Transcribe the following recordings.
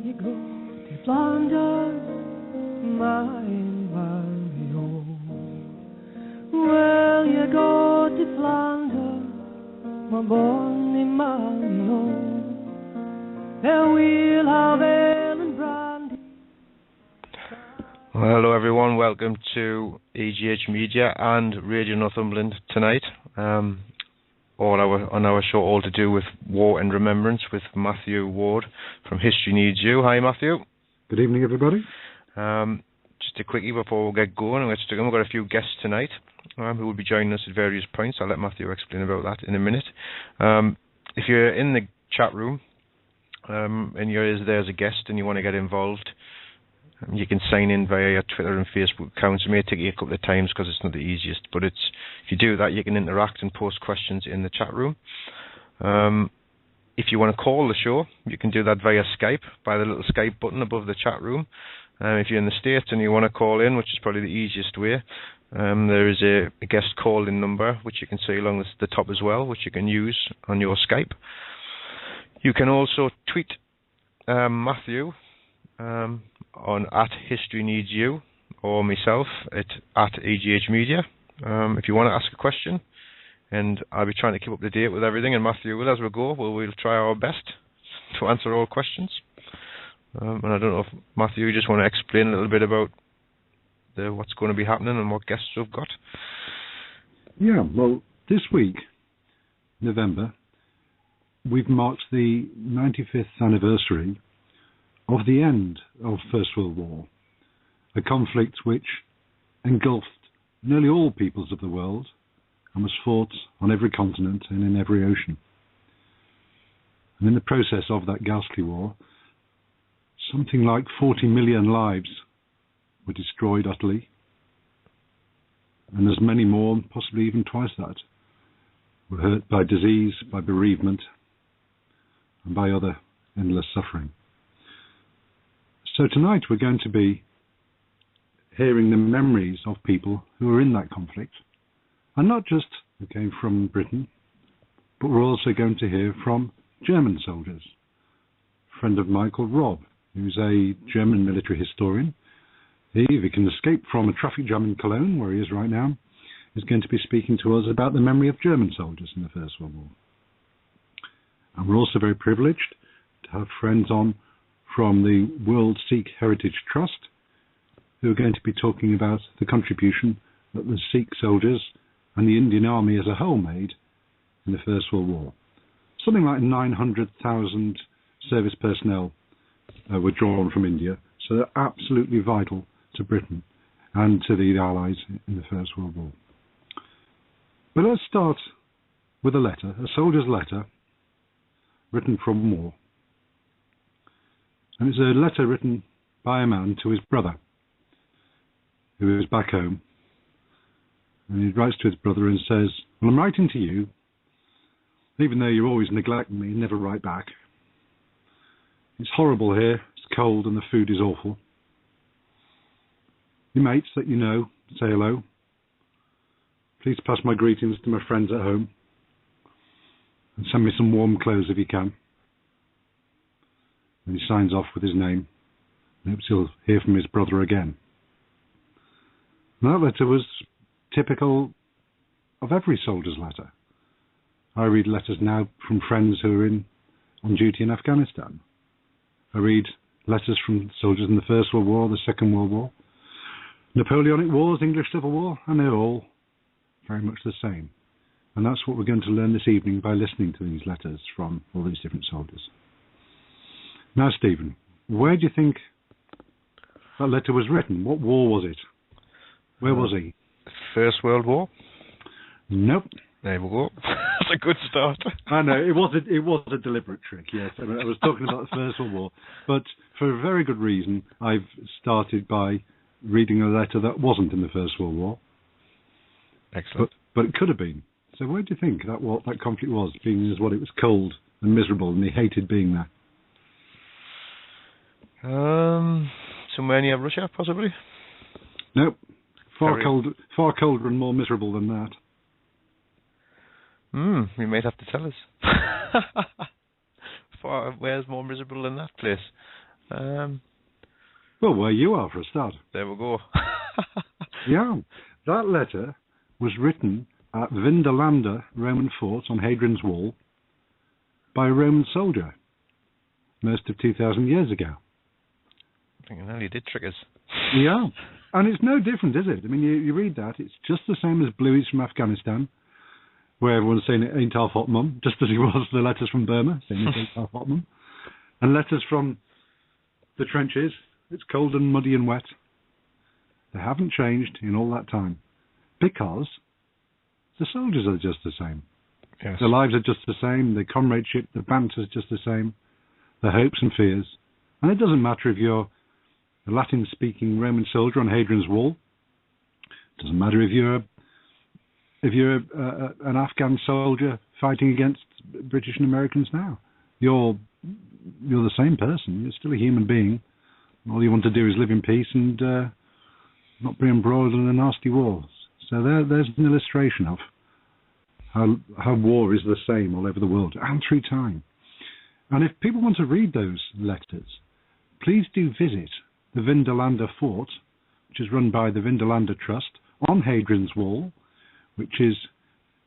you go to Flanders, my Mario? Will you go to Flanders, my bonny Mario? There we'll have ale and brandy. Well, hello everyone, welcome to EGH Media and Radio Northumberland tonight. On our show all to do with War and Remembrance with Matthew Ward from History Needs You. Hi Matthew. Good evening everybody. Just a quickie before we get going, we've got a few guests tonight who will be joining us at various points. I'll let Matthew explain about that in a minute. If you're in the chat room and you're there as a guest and you want to get involved, you can sign in via your Twitter and Facebook accounts. It may take you a couple of times because it's not the easiest, but if you do that, you can interact and post questions in the chat room. If you want to call the show, you can do that via Skype, by the little Skype button above the chat room. If you're in the States and you want to call in, which is probably the easiest way, there is a guest call-in number, which you can see along the top as well, which you can use on your Skype. You can also tweet Matthew on @HistoryNeedsYou or myself at EGH Media. If you want to ask a question, and I'll be trying to keep up to date with everything, and Matthew will as we go. We'll try our best to answer all questions. And I don't know if Matthew, you just want to explain a little bit about what's going to be happening and what guests we've got. Yeah, well, this week, November, we've marked the 95th anniversary of the end of First World War, a conflict which engulfed nearly all peoples of the world and was fought on every continent and in every ocean. And in the process of that ghastly war, something like 40 million lives were destroyed utterly, and as many more, possibly even twice that, were hurt by disease, by bereavement, and by other endless suffering. So tonight we're going to be hearing the memories of people who were in that conflict, and not just who came from Britain, but we're also going to hear from German soldiers. A friend of mine called Rob, who's a German military historian. He, if he can escape from a traffic jam in Cologne, where he is right now, is going to be speaking to us about the memory of German soldiers in the First World War. And we're also very privileged to have friends on from the World Sikh Heritage Trust, who are going to be talking about the contribution that the Sikh soldiers and the Indian Army as a whole made in the First World War. Something like 900,000 service personnel were drawn from India, so they're absolutely vital to Britain and to the Allies in the First World War. But let's start with a letter, a soldier's letter written from war. And it's a letter written by a man to his brother, who is back home. And he writes to his brother and says, "Well, I'm writing to you, even though you always neglect me and never write back. It's horrible here, it's cold and the food is awful. Your mates that you know, say hello. Please pass my greetings to my friends at home. And send me some warm clothes if you can." And he signs off with his name and hopes he'll hear from his brother again. And that letter was typical of every soldier's letter. I read letters now from friends who are on duty in Afghanistan. I read letters from soldiers in the First World War, the Second World War, Napoleonic Wars, English Civil War, and they're all very much the same. And that's what we're going to learn this evening by listening to these letters from all these different soldiers. Now, Stephen, where do you think that letter was written? What war was it? Where was he? First World War? Nope. There we go. That's a good start. I know, it was a deliberate trick, yes. I was talking about the First World War, but for a very good reason, I've started by reading a letter that wasn't in the First World War. Excellent. But it could have been. So where do you think that conflict was, being as what it was cold and miserable, and he hated being there? Somewhere near Russia, possibly? Nope. Far colder and more miserable than that. You might have to tell us. Where's more miserable than that place? Well, where you are for a start. There we go. Yeah, that letter was written at Vindolanda Roman fort on Hadrian's Wall by a Roman soldier most of 2,000 years ago. I think he did trick us. Yeah, and it's no different, is it? I mean, you read that, it's just the same as Bluey's from Afghanistan, where everyone's saying it ain't half hot mum, just as it was the letters from Burma, saying it ain't half hot mum. And letters from the trenches, it's cold and muddy and wet. They haven't changed in all that time, because the soldiers are just the same. Yes. Their lives are just the same, the comradeship, the banter is just the same, the hopes and fears. And it doesn't matter if you're a Latin-speaking Roman soldier on Hadrian's Wall. It doesn't matter if you're an Afghan soldier fighting against British and Americans now. You're the same person. You're still a human being. All you want to do is live in peace and not be embroiled in a nasty war. So there's an illustration of how war is the same all over the world and through time. And if people want to read those letters, please do visit the Vindolanda Fort, which is run by the Vindolanda Trust on Hadrian's Wall, which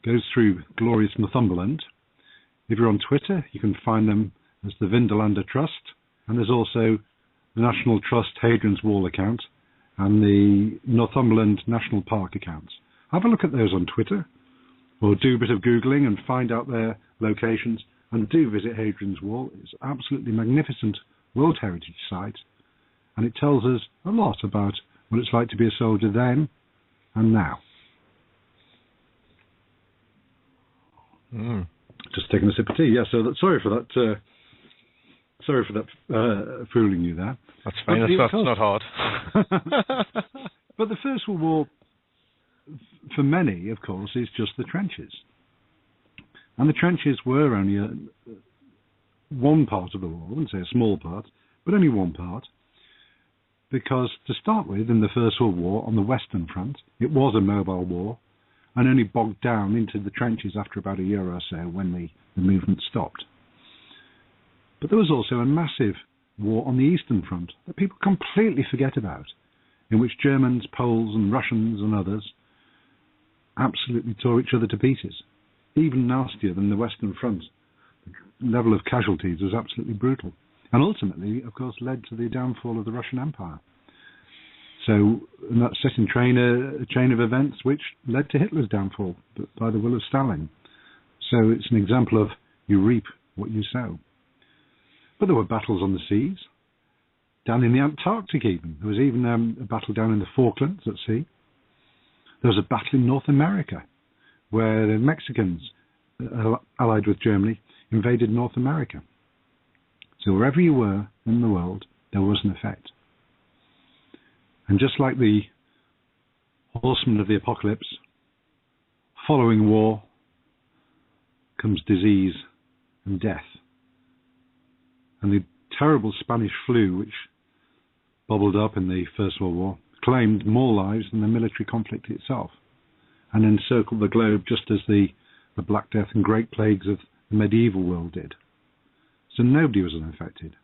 goes through glorious Northumberland. If you're on Twitter, you can find them as the Vindolanda Trust, and there's also the National Trust Hadrian's Wall account and the Northumberland National Park accounts. Have a look at those on Twitter, or do a bit of Googling and find out their locations, and do visit Hadrian's Wall. It's an absolutely magnificent World Heritage Site, and it tells us a lot about what it's like to be a soldier then and now. Just taking a sip of tea. Yeah, so sorry for that. Fooling you there. That's fine. That's not hard. But the First World War, for many, of course, is just the trenches. And the trenches were only one part of the war. I wouldn't say a small part, but only one part. Because to start with, in the First World War, on the Western Front, it was a mobile war, and only bogged down into the trenches after about a year or so when the movement stopped. But there was also a massive war on the Eastern Front that people completely forget about, in which Germans, Poles and Russians and others absolutely tore each other to pieces, even nastier than the Western Front. The level of casualties was absolutely brutal, and ultimately, of course, led to the downfall of the Russian Empire. So, and that set in train a chain of events which led to Hitler's downfall by the will of Stalin. So it's an example of you reap what you sow. But there were battles on the seas, down in the Antarctic even. There was even a battle down in the Falklands at sea. There was a battle in North America, where the Mexicans, allied with Germany, invaded North America. So wherever you were in the world, there was an effect. And just like the horsemen of the apocalypse, following war comes disease and death. And the terrible Spanish flu, which bubbled up in the First World War, claimed more lives than the military conflict itself, and encircled the globe just as the Black Death and Great Plagues of the medieval world did. So nobody was unaffected.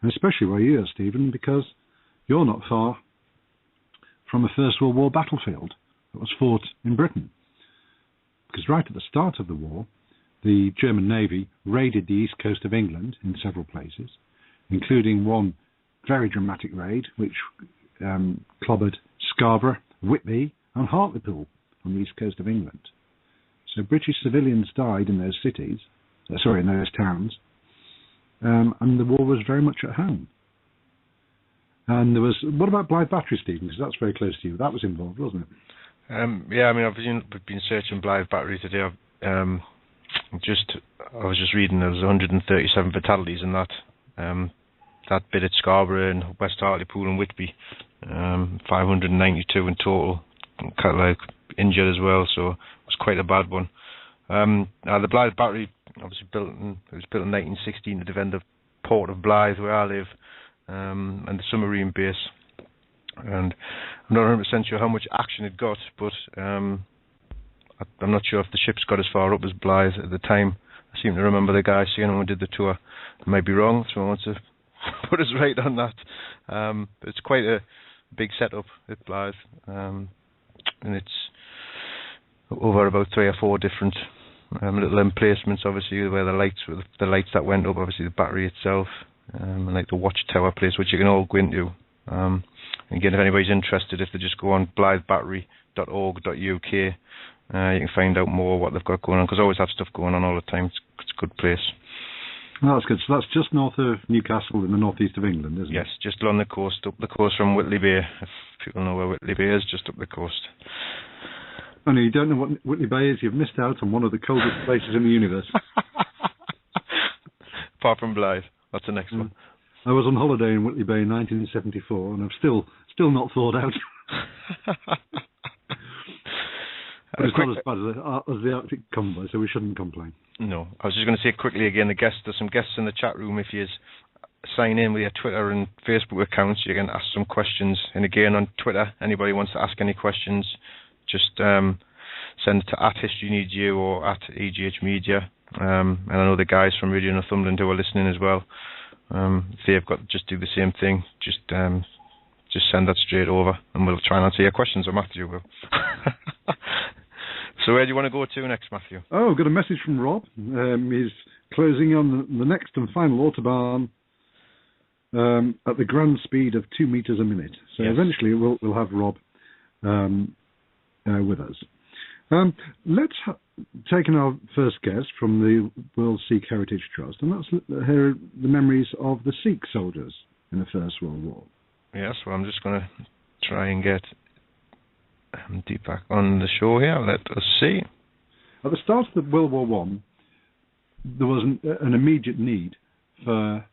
And especially where you are, Stephen, because you're not far from a First World War battlefield that was fought in Britain. Because right at the start of the war, the German Navy raided the east coast of England in several places, including one very dramatic raid which clobbered Scarborough, Whitby and Hartlepool on the east coast of England. So British civilians died in those cities, in those towns, and the war was very much at home. And there was, what about Blythe Battery, Stephen? Because that's very close to you. That was involved, wasn't it? Yeah, I mean, I've been searching Blythe Battery today. I was just reading there was 137 fatalities in that bit at Scarborough and West Hartlepool and Whitby, 592 in total, kind of like injured as well. So it was quite a bad one. The Blythe Battery, obviously it was built in 1916 to defend the port of Blythe, where I live, and the submarine base. And I'm not 100% sure how much action it got, but I'm not sure if the ships got as far up as Blythe at the time. I seem to remember the guy saying when we did the tour. I might be wrong, so I want to put us right on that. It's quite a big setup at Blythe, and it's over about 3 or 4 different little emplacements, obviously, where the lights that went up, obviously the battery itself, and like the watchtower place, which you can all go into. Again, if anybody's interested, if they just go on blythebattery.org.uk, you can find out more what they've got going on, because I always have stuff going on all the time. It's a good place. Oh, that's good. So that's just north of Newcastle in the northeast of England, isn't it? Yes, just along the coast, up the coast from Whitley Bay. If people know where Whitley Bay is, just up the coast. Oh, no, you don't know what Whitley Bay is? You've missed out on one of the coldest places in the universe. Apart from Blythe. That's the next one. I was on holiday in Whitley Bay in 1974, and I've still not thawed out. But it's not as bad as the Arctic convoy, so we shouldn't complain. No. I was just going to say quickly again, there's some guests in the chat room. If you sign in with your Twitter and Facebook accounts, you can ask some questions. And again, on Twitter, anybody wants to ask any questions, just send it to @HistoryNeedsYou or @EGHmedia. And I know the guys from Radio Northumberland who are listening as well. If they've got, just do the same thing. Just send that straight over, and we'll try and answer your questions, or Matthew will. So where do you want to go to next, Matthew? Oh, I've got a message from Rob. He's closing on the next and final Autobahn at the grand speed of 2 meters a minute. So yes. Eventually we'll have Rob with us. Let's take in our first guest from the World Sikh Heritage Trust, and that's hear the memories of the Sikh soldiers in the First World War. Yes, well, I'm just going to try and get Deepak on the show here. Let us see. At the start of World War One, there was an immediate need for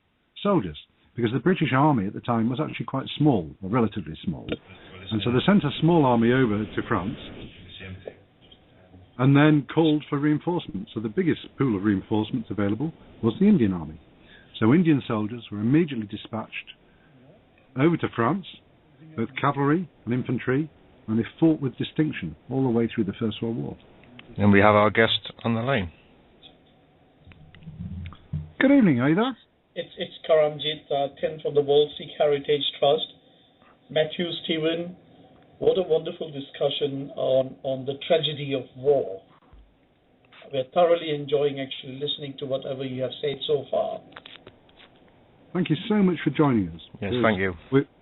soldiers, because the British Army at the time was actually quite small, or relatively small. And so they sent a small army over to France and then called for reinforcements. So the biggest pool of reinforcements available was the Indian Army. So Indian soldiers were immediately dispatched over to France, both cavalry and infantry, and they fought with distinction all the way through the First World War. And we have our guest on the line. Good evening, are you there? It's Karamjit, Tim from the World Sikh Heritage Trust. Matthew, Stephen, what a wonderful discussion on the tragedy of war. We're thoroughly enjoying actually listening to whatever you have said so far. Thank you so much for joining us. Yes, thank you.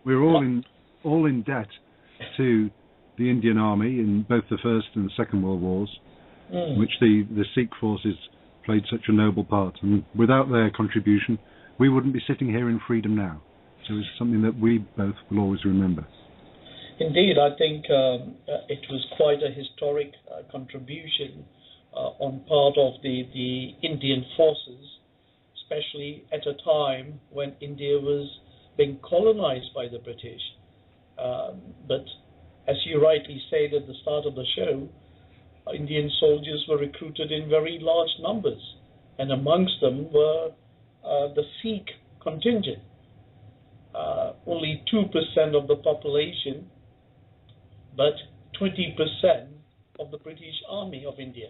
We're all in debt to the Indian Army in both the First and the Second World Wars, in which the Sikh forces played such a noble part. And without their contribution, we wouldn't be sitting here in freedom now. So it's something that we both will always remember. Indeed, I think it was quite a historic contribution on part of the Indian forces, especially at a time when India was being colonized by the British. But as you rightly said at the start of the show, Indian soldiers were recruited in very large numbers, and amongst them were the Sikh contingent. Only 2% of the population, but 20% of the British Army of India.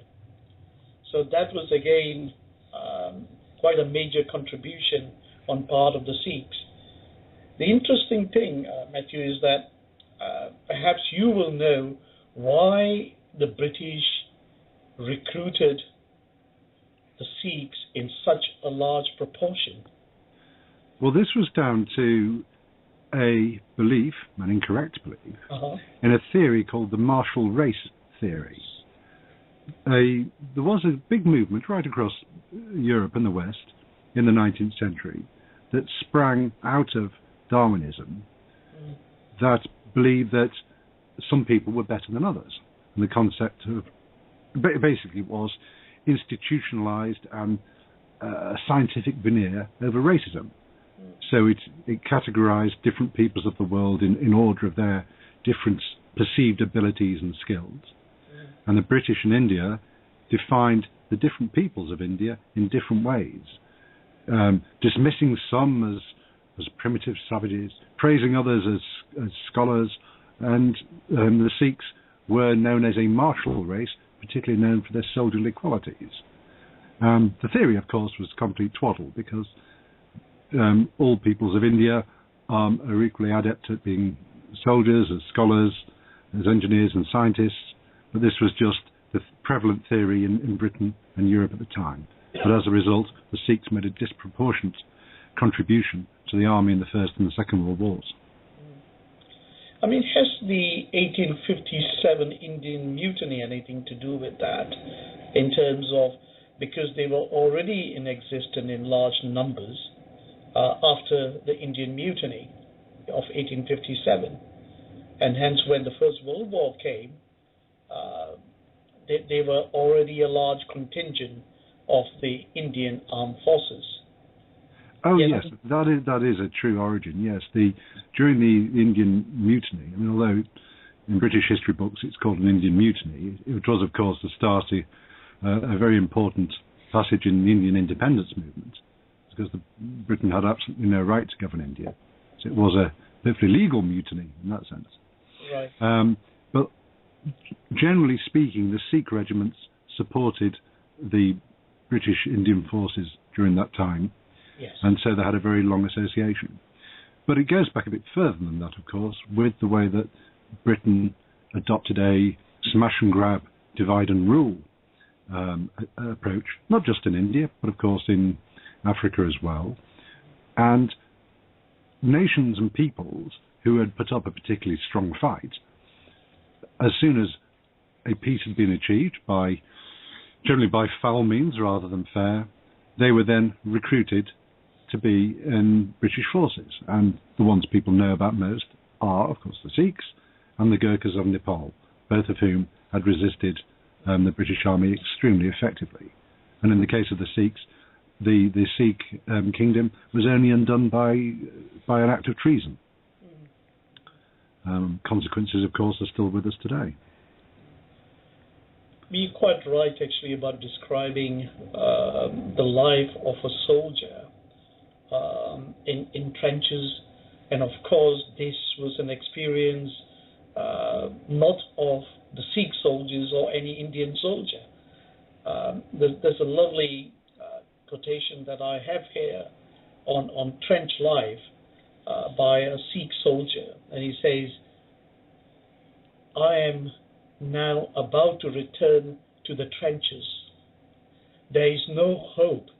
So that was again quite a major contribution on part of the Sikhs. The interesting thing, Matthew, is that perhaps you will know why the British recruited the Sikhs in such a large proportion. Well, this was down to a belief, an incorrect belief, in a theory called the martial race theory. There was a big movement right across Europe and the West in the 19th century that sprang out of Darwinism that believed that some people were better than others. And the concept of basically was institutionalized and a scientific veneer over racism. So it categorized different peoples of the world in order of their different perceived abilities and skills. And the British and India defined the different peoples of India in different ways, dismissing some as primitive savages, praising others as scholars, and the Sikhs were known as a martial race, particularly known for their soldierly qualities. The theory, of course, was complete twaddle, because all peoples of India are equally adept at being soldiers, as scholars, as engineers and scientists, but this was just the prevalent theory in Britain and Europe at the time. But as a result, the Sikhs made a disproportionate contribution to the army in the First and the Second World Wars. I mean, has the 1857 Indian Mutiny anything to do with that, in terms of, because they were already in existence in large numbers after the Indian Mutiny of 1857, and hence when the First World War came, they were already a large contingent of the Indian armed forces. Oh yes, that is a true origin. Yes, during the Indian Mutiny, I mean, although in British history books it's called an Indian Mutiny, it was of course the start of a very important passage in the Indian independence movement, because Britain had absolutely no right to govern India. So it was a perfectly legal mutiny in that sense. Right. But generally speaking, the Sikh regiments supported the British Indian forces during that time. Yes. And so they had a very long association. But it goes back a bit further than that, of course, with the way that Britain adopted a smash and grab, divide and rule approach, not just in India, but of course in Africa as well. And nations and peoples who had put up a particularly strong fight, as soon as a peace had been achieved, generally by foul means rather than fair, they were then recruited to be in British forces. And the ones people know about most are, of course, the Sikhs and the Gurkhas of Nepal, both of whom had resisted the British Army extremely effectively. And in the case of the Sikhs, the Sikh kingdom was only undone by an act of treason. Consequences, of course, are still with us today. You're quite right, actually, about describing the life of a soldier in trenches. And of course, this was an experience not of the Sikh soldiers or any Indian soldier. There's a lovely quotation that I have here on trench life by a Sikh soldier, and he says, "I am now about to return to the trenches. There is no hope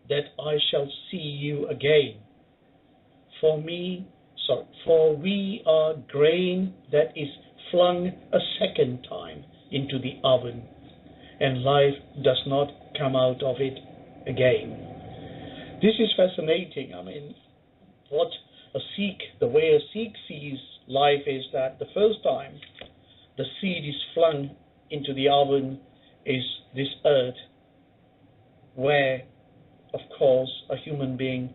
that I shall see you again. For we are grain that is flung a second time into the oven, and life does not come out of it again." This is fascinating. I mean, the way a Sikh sees life is that the first time the seed is flung into the oven is this earth, where, of course, a human being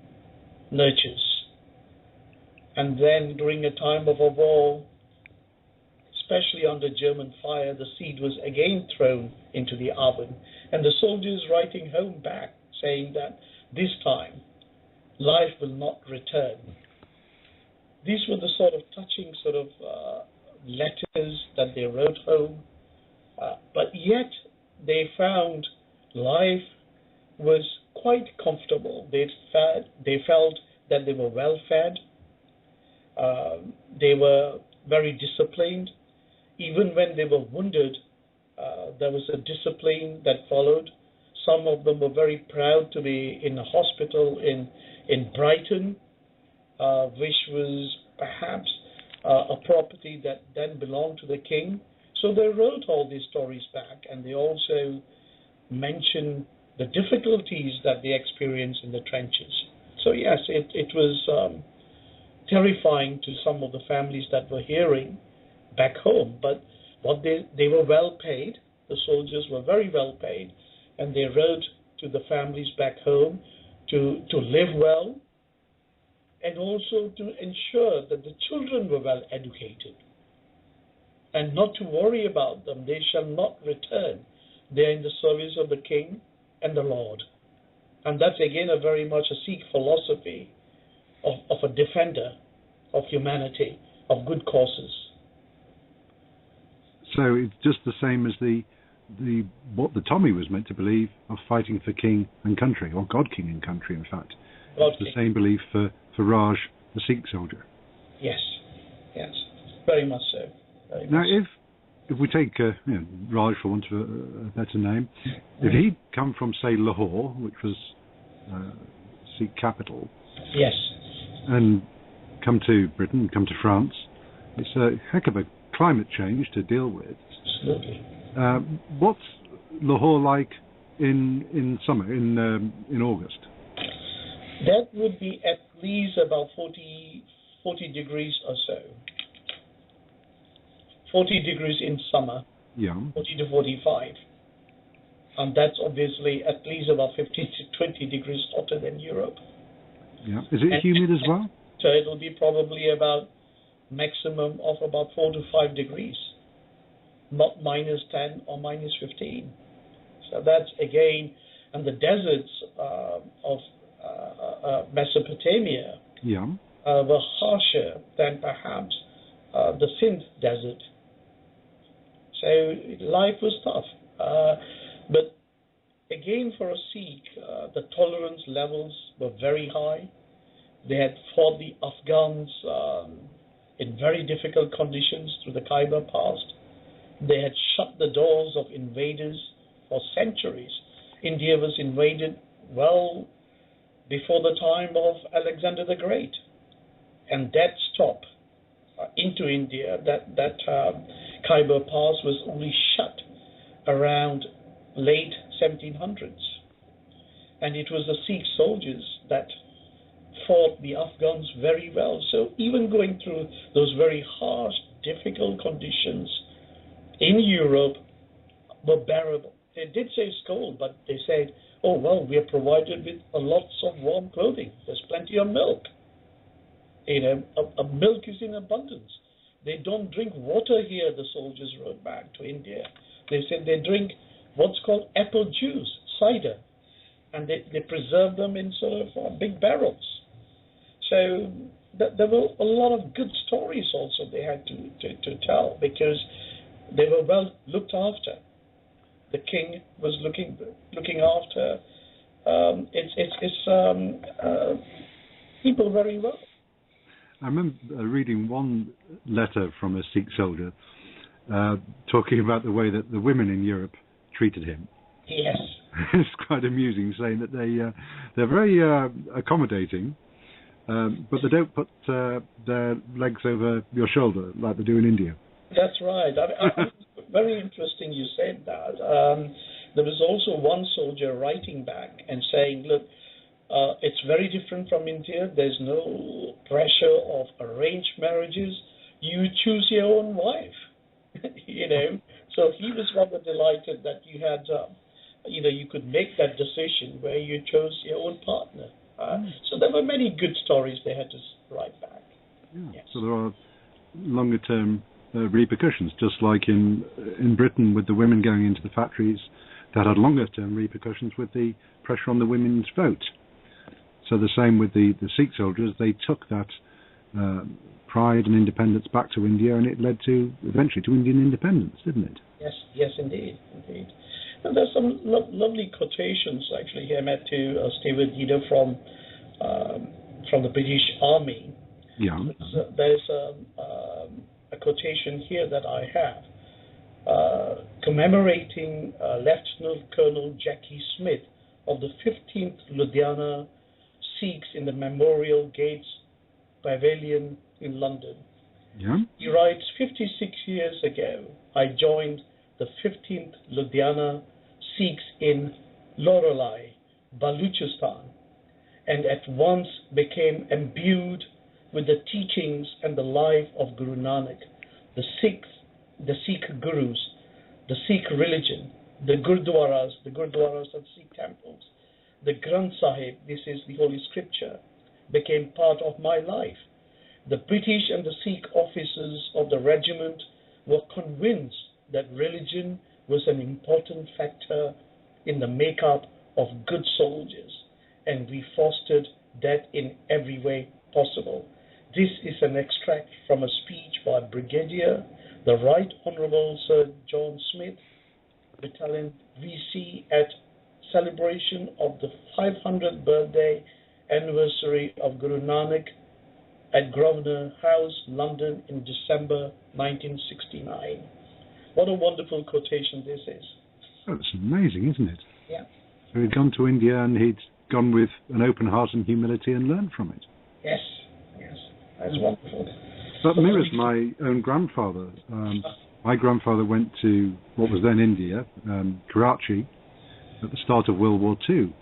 nurtures. And then during a time of a war, especially under German fire, the seed was again thrown into the oven. And the soldiers writing home back, saying that this time life will not return. These were the sort of touching letters that they wrote home, but yet they found life was quite comfortable. They felt that they were well fed. They were very disciplined. Even when they were wounded, there was a discipline that followed. Some of them were very proud to be in a hospital in Brighton, which was perhaps a property that then belonged to the king. So they wrote all these stories back, and they also mentioned the difficulties that they experienced in the trenches. So yes, it was terrifying to some of the families that were hearing back home, but they were well paid. The soldiers were very well paid, and they wrote to the families back home to live well, and also to ensure that the children were well educated, and not to worry about them. They shall not return. They are in the service of the king and the Lord. And that's again a very much a Sikh philosophy of a defender of humanity, of good causes. So it's just the same as what the Tommy was meant to believe of fighting for king and country, or God, king and country, in fact. It's the same belief for Raj, the Sikh soldier. Yes, very much so. Now, if we take Raj, for want of a better name, if he'd come from, say, Lahore, which was Sikh capital, yes, and come to Britain, come to France, it's a heck of a climate change to deal with. Absolutely. What's Lahore like in summer, in August? That would be at least about 40 degrees or so. 40 degrees in summer, 40 to 45. And that's obviously at least about 15 to 20 degrees hotter than Europe. Yeah. Is it humid as well? So it'll be probably about maximum of about 4 to 5 degrees, not minus 10 or minus 15. So that's again, and the deserts of Mesopotamia were harsher than perhaps the Sindh desert. So life was tough. But again, for a Sikh, the tolerance levels were very high. They had fought the Afghans in very difficult conditions through the Khyber Pass. They had shut the doors of invaders for centuries. India was invaded well before the time of Alexander the Great. And that stop into India, that Khyber Pass was only shut around late 1700s. And it was the Sikh soldiers that fought the Afghans very well. So even going through those very harsh, difficult conditions in Europe were bearable. They did say it's cold, but they said, oh, well, we are provided with lots of warm clothing. There's plenty of milk. Milk is in abundance. They don't drink water here, the soldiers wrote back to India. They said they drink what's called apple juice, cider, and they preserve them in sort of big barrels. So there were a lot of good stories also they had to tell, because they were well looked after. The king was looking after people very well. I remember reading one letter from a Sikh soldier talking about the way that the women in Europe treated him. Yes. It's quite amusing, saying that they're very accommodating, but they don't put their legs over your shoulder like they do in India. That's right. Very interesting you said that. There was also one soldier writing back and saying, look, it's very different from India. There's no pressure of arranged marriages. You choose your own wife. So he was rather delighted that you had, you could make that decision where you chose your own partner. So there were many good stories they had to write back. Yeah. Yes. So there are longer term repercussions, just like in Britain with the women going into the factories, that had longer term repercussions with the pressure on the women's vote. So the same with the Sikh soldiers, they took that pride and independence back to India, and it led to eventually to Indian independence, didn't it? Yes, indeed. And there's some lovely quotations actually here, Matt, to stay with from the British Army. Yeah. There's a quotation here that I have commemorating Lieutenant Colonel Jackie Smith of the 15th Ludhiana Sikhs in the Memorial Gates Pavilion in London. Yeah. He writes, 56 years ago, I joined the 15th Ludhiana Sikhs in Loralai, Baluchistan, and at once became imbued with the teachings and the life of Guru Nanak, the Sikh Gurus, the Sikh religion, the Gurdwaras and Sikh temples, the Granth Sahib, this is the Holy Scripture, became part of my life. The British and the Sikh officers of the regiment were convinced that religion was an important factor in the makeup of good soldiers, and we fostered that in every way possible. This is an extract from a speech by Brigadier the Right Honourable Sir John Smith, Battalion VC, at celebration of the 500th birthday anniversary of Guru Nanak at Grosvenor House, London in December 1969. What a wonderful quotation this is. That's amazing, isn't it? Yeah. So he'd gone to India and he'd gone with an open heart and humility and learned from it. Yes, that's wonderful. That mirrors my own grandfather. My grandfather went to what was then India, Karachi, at the start of World War II.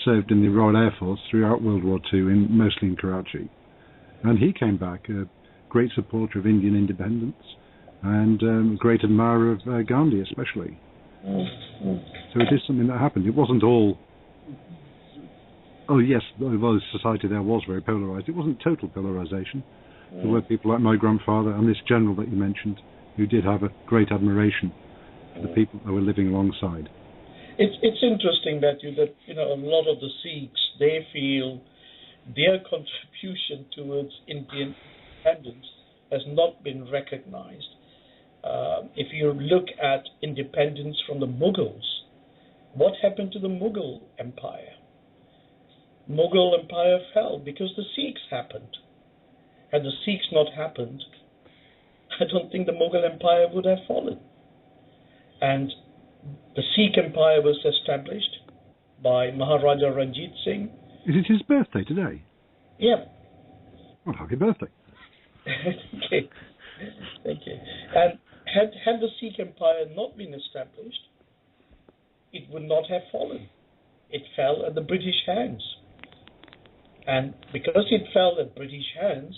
Served in the Royal Air Force throughout World War II, mostly in Karachi. And he came back a great supporter of Indian independence and a great admirer of Gandhi especially. So it is something that happened. It wasn't all... Oh yes, although society there was very polarised, it wasn't total polarisation. There were people like my grandfather and this general that you mentioned who did have a great admiration for the people they were living alongside. It's interesting that a lot of the Sikhs, they feel their contribution towards Indian independence has not been recognized. If you look at independence from the Mughals, what happened to the Mughal Empire? Mughal Empire fell because the Sikhs happened. Had the Sikhs not happened, I don't think the Mughal Empire would have fallen. And the Sikh Empire was established by Maharaja Ranjit Singh. Is it his birthday today? Yeah. Well, happy birthday. Okay. Thank you. And had the Sikh Empire not been established, it would not have fallen. It fell at the British hands. And because it fell at British hands,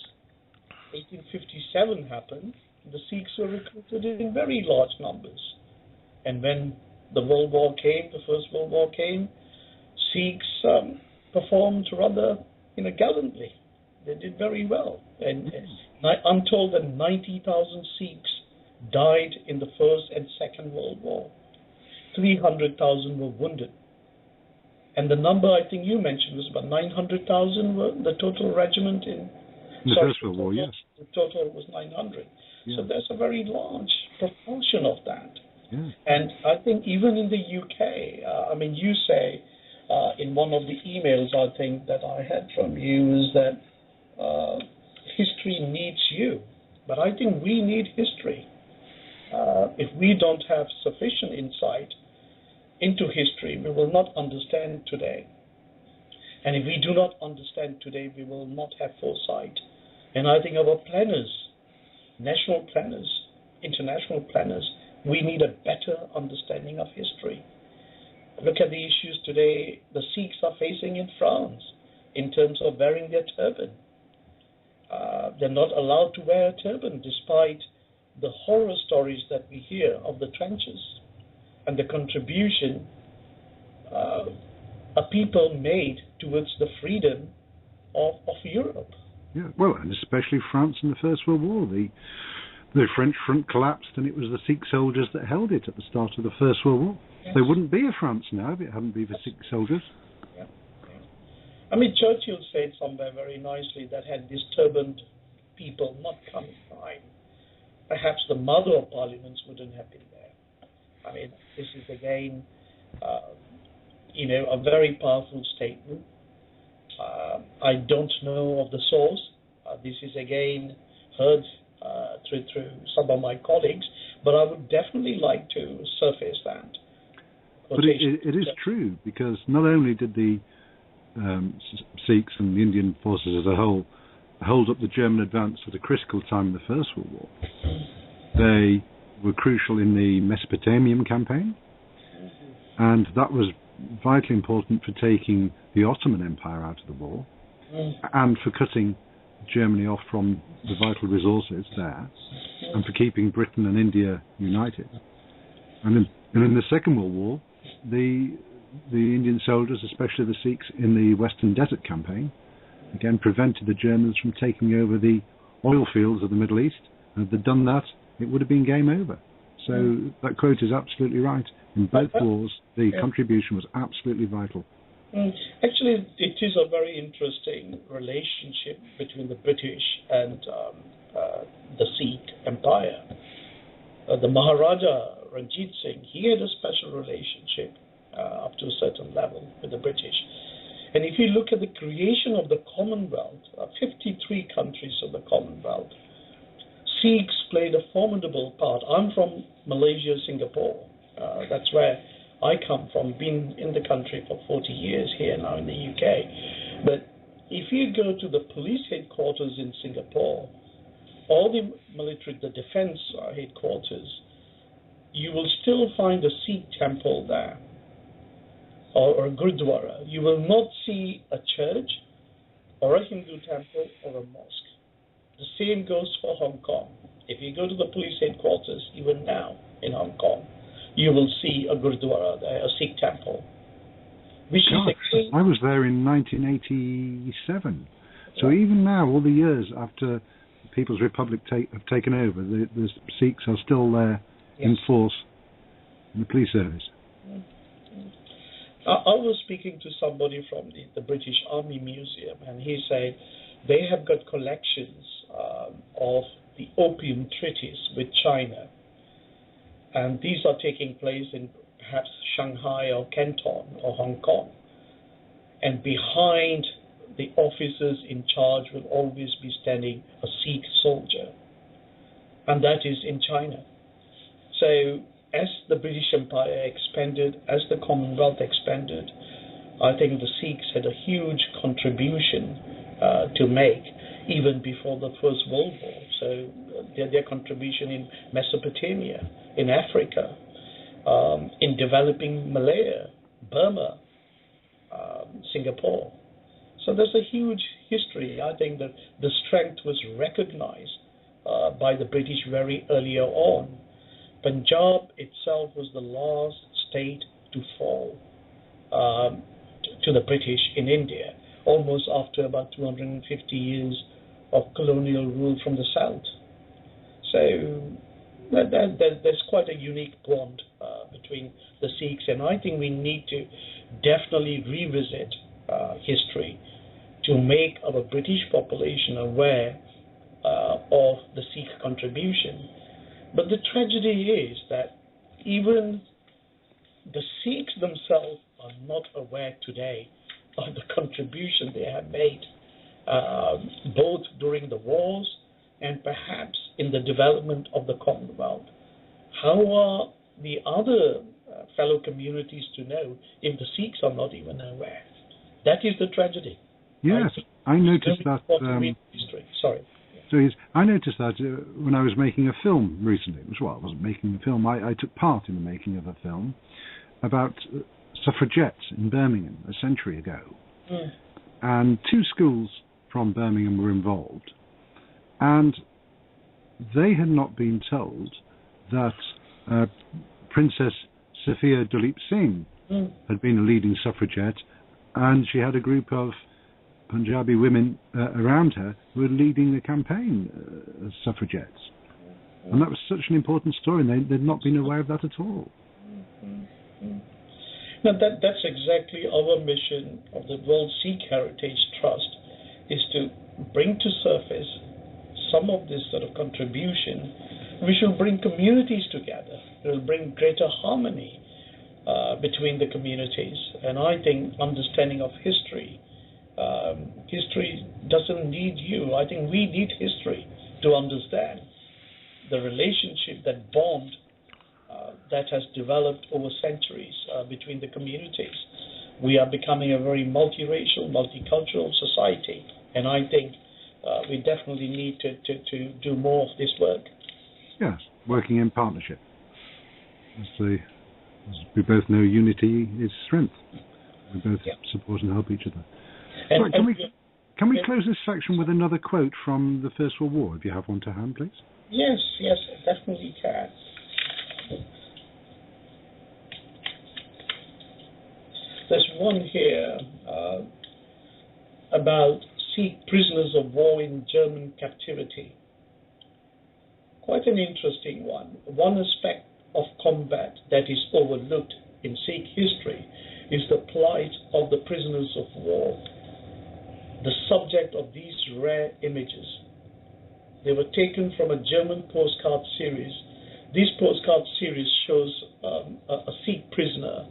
1857 happened, the Sikhs were recruited in very large numbers. And when the World War came, the First World War came, Sikhs performed rather gallantly. They did very well. And I'm told that 90,000 Sikhs died in the First and Second World War. 300,000 were wounded. And the number I think you mentioned was about 900,000 were the total regiment in the First World War, yes. The total was 900. Yeah. So there's a very large proportion of that. Yeah. And I think even in the UK, you say in one of the emails I think that I had from you is that history needs you. But I think we need history. If we don't have sufficient insight into history, we will not understand today. And if we do not understand today, we will not have foresight. And I think our planners, national planners, international planners, we need a better understanding of history. Look at the issues today the Sikhs are facing in France in terms of wearing their turban. They're not allowed to wear a turban despite the horror stories that we hear of the trenches and the contribution a people made towards the freedom of Europe. Yeah, well, and especially France in the First World War. The French front collapsed, and it was the Sikh soldiers that held it at the start of the First World War. Yes. There wouldn't be a France now if it hadn't been for Sikh soldiers. Yeah. Churchill said somewhere very nicely that had these turbaned people not come by, perhaps the mother of parliaments wouldn't have been there. This is again, a very powerful statement. I don't know of the source. This is again heard through some of my colleagues, but I would definitely like to surface that. But it is true, because not only did the Sikhs and the Indian forces as a whole hold up the German advance at a critical time in the First World War, they were crucial in the Mesopotamian campaign, and that was vitally important for taking the Ottoman Empire out of the war and for cutting Germany off from the vital resources there and for keeping Britain and India united. And in the Second World War, the Indian soldiers, especially the Sikhs in the Western Desert Campaign, again prevented the Germans from taking over the oil fields of the Middle East. And if they'd done that, it would have been game over. So that quote is absolutely right. In both wars, the contribution was absolutely vital. Actually, it is a very interesting relationship between the British and the Sikh Empire. The Maharaja Ranjit Singh, he had a special relationship up to a certain level with the British. And if you look at the creation of the Commonwealth, 53 countries of the Commonwealth, Sikhs played a formidable part. I'm from Malaysia, Singapore. That's where I come from, been in the country for 40 years here now in the UK. But if you go to the police headquarters in Singapore, or the military, the defense headquarters, you will still find a Sikh temple there, or a Gurdwara. You will not see a church, or a Hindu temple, or a mosque. The same goes for Hong Kong. If you go to the police headquarters, even now in Hong Kong, you will see a Gurdwara there, a Sikh temple. I was there in 1987. So even now, all the years after the People's Republic have taken over, the Sikhs are still there in force in the police service. I was speaking to somebody from the British Army Museum, and he said they have got collections of the opium treaties with China. And these are taking place in perhaps Shanghai or Canton or Hong Kong. And behind the officers in charge will always be standing a Sikh soldier. And that is in China. So as the British Empire expanded, as the Commonwealth expanded, I think the Sikhs had a huge contribution to make even before the First World War. So their contribution in Mesopotamia, in Africa, in developing Malaya, Burma, Singapore. So there's a huge history. I think that the strength was recognized by the British very earlier on. Punjab itself was the last state to fall to the British in India, almost after about 250 years of colonial rule from the south. So there's quite a unique bond between the Sikhs, and I think we need to definitely revisit history to make our British population aware of the Sikh contribution. But the tragedy is that even the Sikhs themselves are not aware today of the contribution they have made, both during the wars and perhaps in the development of the Commonwealth. How are the other fellow communities to know if the Sikhs are not even aware? That is the tragedy. Yes, I noticed that. Sorry. So I noticed that when I was making a film recently. Well, I wasn't making a film. I took part in the making of a film about suffragettes in Birmingham a century ago. Mm. And 2 schools from Birmingham were involved. And they had not been told that Princess Sophia Duleep Singh had been a leading suffragette, and she had a group of Punjabi women around her who were leading the campaign as suffragettes. And that was such an important story, and they'd not been aware of that at all. Now that's exactly our mission of the World Sikh Heritage Trust, is to bring to surface some of this sort of contribution, which will bring communities together. It will bring greater harmony between the communities. And I think understanding of history, history doesn't need you. I think we need history to understand the relationship, that bond that has developed over centuries between the communities. We are becoming a very multiracial, multicultural society, and I think we definitely need to do more of this work. Yes, working in partnership. As we both know, unity is strength. We both support and help each other. Can we close this section with another quote from the First World War, if you have one to hand, please? Yes, definitely can. There's one here about Sikh prisoners of war in German captivity. Quite an interesting one. One aspect of combat that is overlooked in Sikh history is the plight of the prisoners of war. The subject of these rare images. They were taken from a German postcard series. This postcard series shows a Sikh prisoner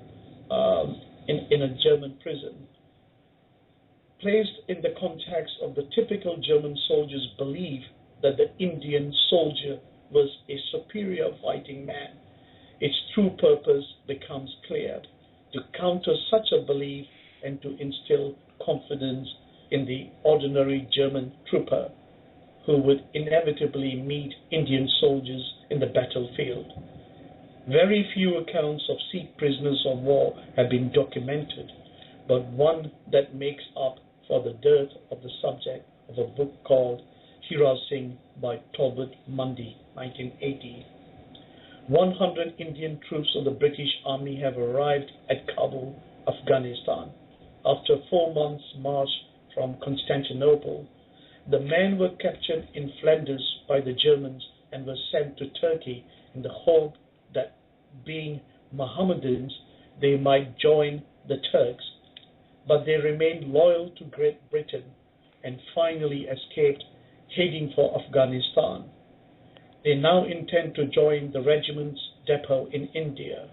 in a German prison. placed in the context of the typical German soldier's belief that the Indian soldier was a superior fighting man, its true purpose becomes clear: to counter such a belief and to instill confidence in the ordinary German trooper who would inevitably meet Indian soldiers in the battlefield. Very few accounts of Sikh prisoners of war have been documented, but one that makes up for the dearth of the subject of a book called Hira Singh by Talbot Mundy, 1980. 100 Indian troops of the British Army have arrived at Kabul, Afghanistan. After 4 months' march from Constantinople, the men were captured in Flanders by the Germans and were sent to Turkey in the hope that, being Mohammedans, they might join the Turks. But they remained loyal to Great Britain and finally escaped, heading for Afghanistan. They now intend to join the regiment's depot in India.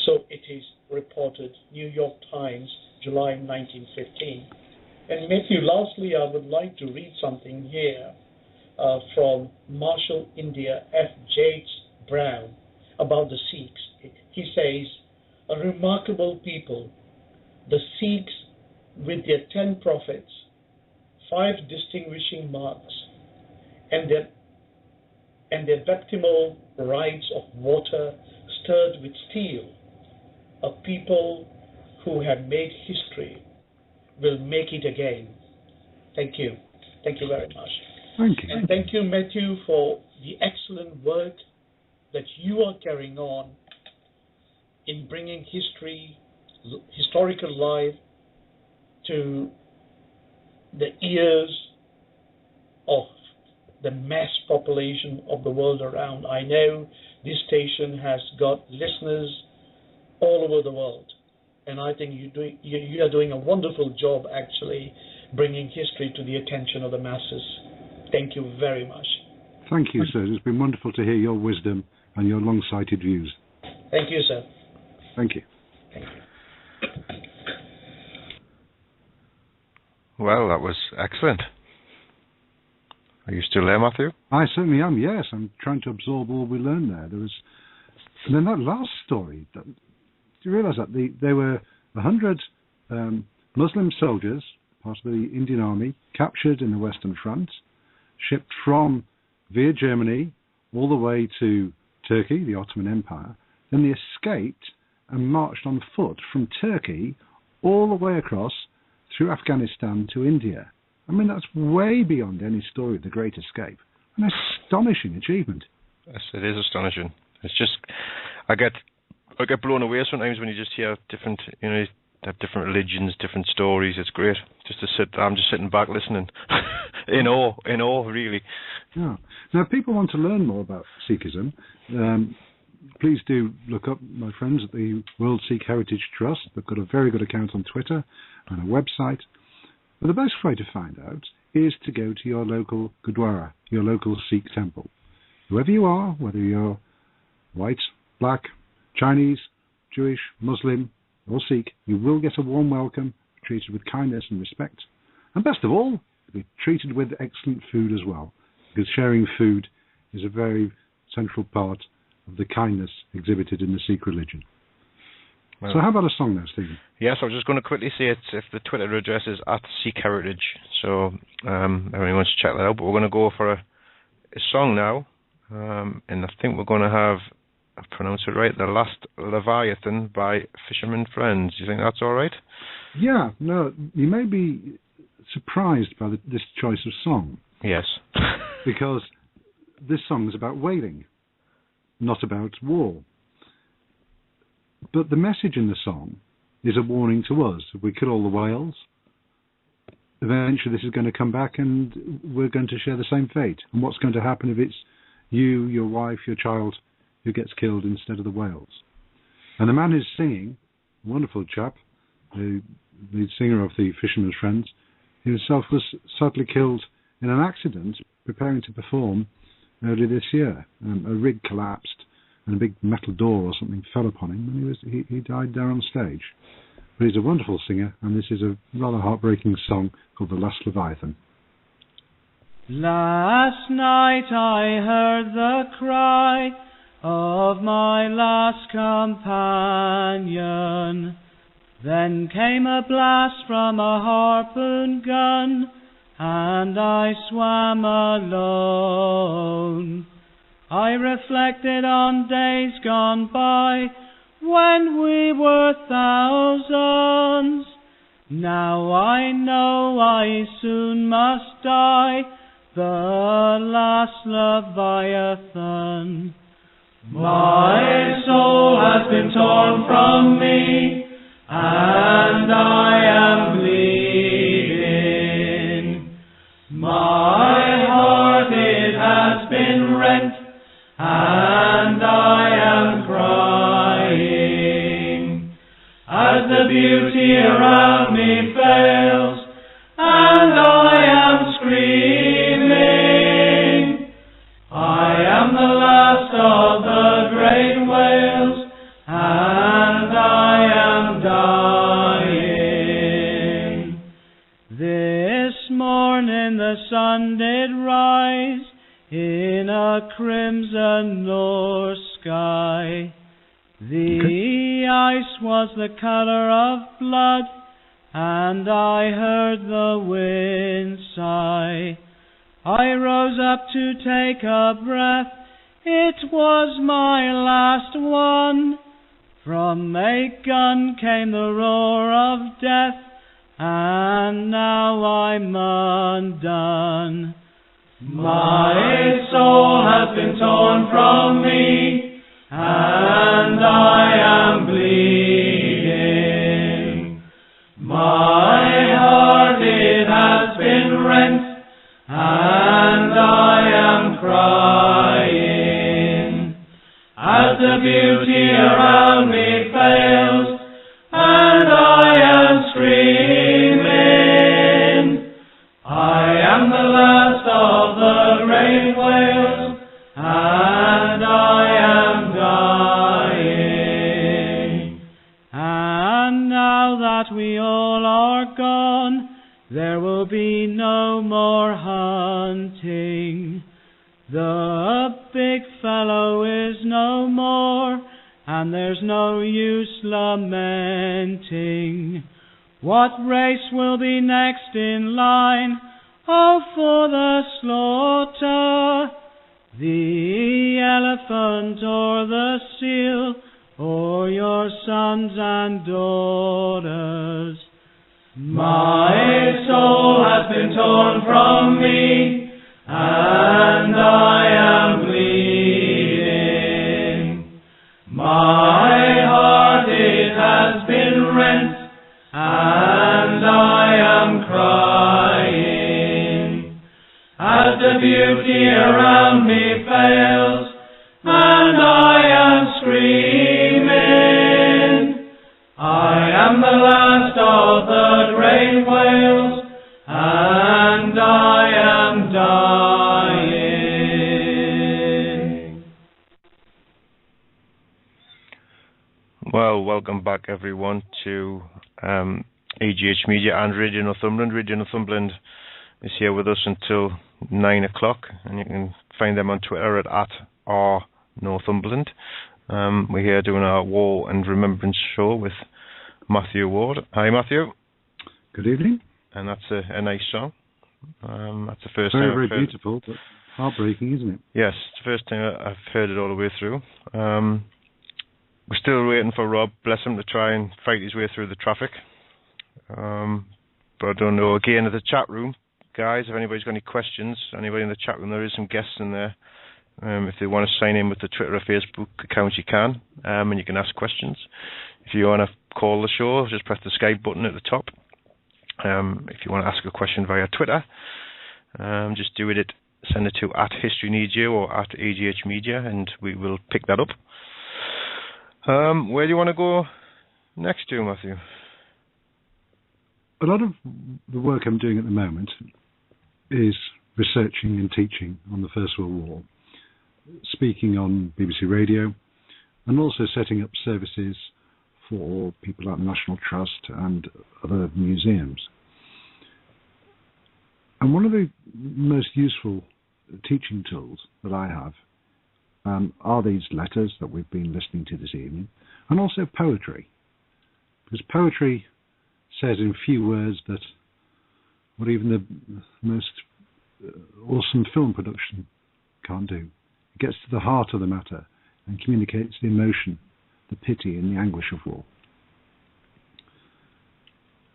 So it is reported, New York Times, July 1915. And Matthew, lastly, I would like to read something here from Marshal India F. Yates Brown about the Sikhs. He says, a remarkable people, the Sikhs with their 10 prophets, 5 distinguishing marks, and their baptismal rites of water stirred with steel, a people who have made history will make it again. Thank you. Thank you very much. Thank you. And thank you, Matthew, for the excellent work that you are carrying on in bringing historical life to the ears of the mass population of the world around. I know this station has got listeners all over the world, and I think you are doing a wonderful job actually bringing history to the attention of the masses. Thank you very much. Thank you, sir. It's been wonderful to hear your wisdom and your long-sighted views. Thank you, sir. Thank you. Thank you. Well, that was excellent. Are you still there, Matthew? I certainly am, yes. I'm trying to absorb all we learned there. And then that last story, do you realise that there were 100 Muslim soldiers, part of the Indian Army, captured in the Western Front, shipped via Germany all the way to Turkey, the Ottoman Empire. Then they escaped and marched on foot from Turkey all the way across through Afghanistan to India. I mean, that's way beyond any story of the Great Escape. An astonishing achievement. Yes, it is astonishing. It's just, I get blown away sometimes when you just hear different, have different religions, different stories. It's great just to I'm just sitting back listening, in awe, really. Yeah. Now, if people want to learn more about Sikhism, please do look up my friends at the World Sikh Heritage Trust. They've got a very good account on Twitter and a website. But the best way to find out is to go to your local Gurdwara, your local Sikh temple. Whoever you are, whether you're white, black, Chinese, Jewish, Muslim, or Sikh, you will get a warm welcome, treated with kindness and respect. And best of all, you'll be treated with excellent food as well, because sharing food is a very central part of the kindness exhibited in the Sikh religion. Well, so how about a song now, Stephen? Yes, I was just going to quickly say if the Twitter address is @SikhHeritage, so everyone wants to check that out. But we're going to go for a song now, and I think we're going to have, I pronounce it right, The Last Leviathan by Fisherman Friends. Do you think that's all right? Yeah, no, you may be surprised by this choice of song. Yes. Because this song is about whaling, not about war. But the message in the song is a warning to us. If we kill all the whales, eventually this is going to come back and we're going to share the same fate. And what's going to happen if it's you, your wife, your child who gets killed instead of the whales? And the man who's singing, a wonderful chap, the lead singer of the Fisherman's Friends, himself was sadly killed in an accident preparing to perform earlier this year. A rig collapsed and a big metal door or something fell upon him, and he died there on stage. but he's a wonderful singer, and this is a rather heartbreaking song called The Last Leviathan. Last night I heard the cry of my last companion. Then came a blast from a harpoon gun, and I swam alone. I reflected on days gone by when we were thousands. Now I know I soon must die, the last Leviathan. My soul has been torn from me, and I am bleeding. My heart, it has been rent, and I am crying, as the beauty around me fails, and I am screaming. I am the last of the great whales, and I am dying. This morning the sun did rise in a crimson north sky. The ice was the colour of blood, and I heard the wind sigh. I rose up to take a breath, it was my last one. From a gun came the roar of death, and now I'm undone. My soul has been torn from me, and I am bleeding. My heart, it has been rent, and I am crying, as the beauty around me fails, and I am screaming. I am the last of the great whales, and I am dying. And now that we all are gone, there will be no more hunting. The big fellow is no more, and there's no use lamenting. What race will be next in line? Oh, for the slaughter! The elephant or the seal, or your sons and daughters. My soul has been torn from me, and I am bleeding. My heart, it has been rent, and I am crying, as the beauty around me fails, and I am screaming. I am the last of the great whales, and I am dying. Well, welcome back everyone to AGH Media and Radio Northumberland. Radio Northumberland is here with us until 9 o'clock, and you can find them on Twitter at @rnorthumberland. We're here doing our War and Remembrance show with Matthew Ward. Hi, Matthew. Good evening. And that's a nice song. That's the first very, time very beautiful, but heartbreaking, isn't it? Yes, it's the first time I've heard it all the way through. We're still waiting for Rob, bless him, to try and fight his way through the traffic. But I don't know. Again, at the chat room, guys, if anybody's got any questions, anybody in the chat room, there is some guests in there. If they want to sign in with the Twitter or Facebook account, you can, and you can ask questions. If you want to call the show, just press the Skype button at the top. If you want to ask a question via Twitter, just do it. Send it to @HistoryNeedsYou or @AGH Media, and we will pick that up. Where do you want to go next to, Matthew? A lot of the work I'm doing at the moment is researching and teaching on the First World War, speaking on BBC Radio, and also setting up services for people at the National Trust and other museums. And one of the most useful teaching tools that I have are these letters that we've been listening to this evening, and also poetry. Because poetry says in few words that what even the most awesome film production can't do. It gets to the heart of the matter and communicates the emotion, the pity and the anguish of war.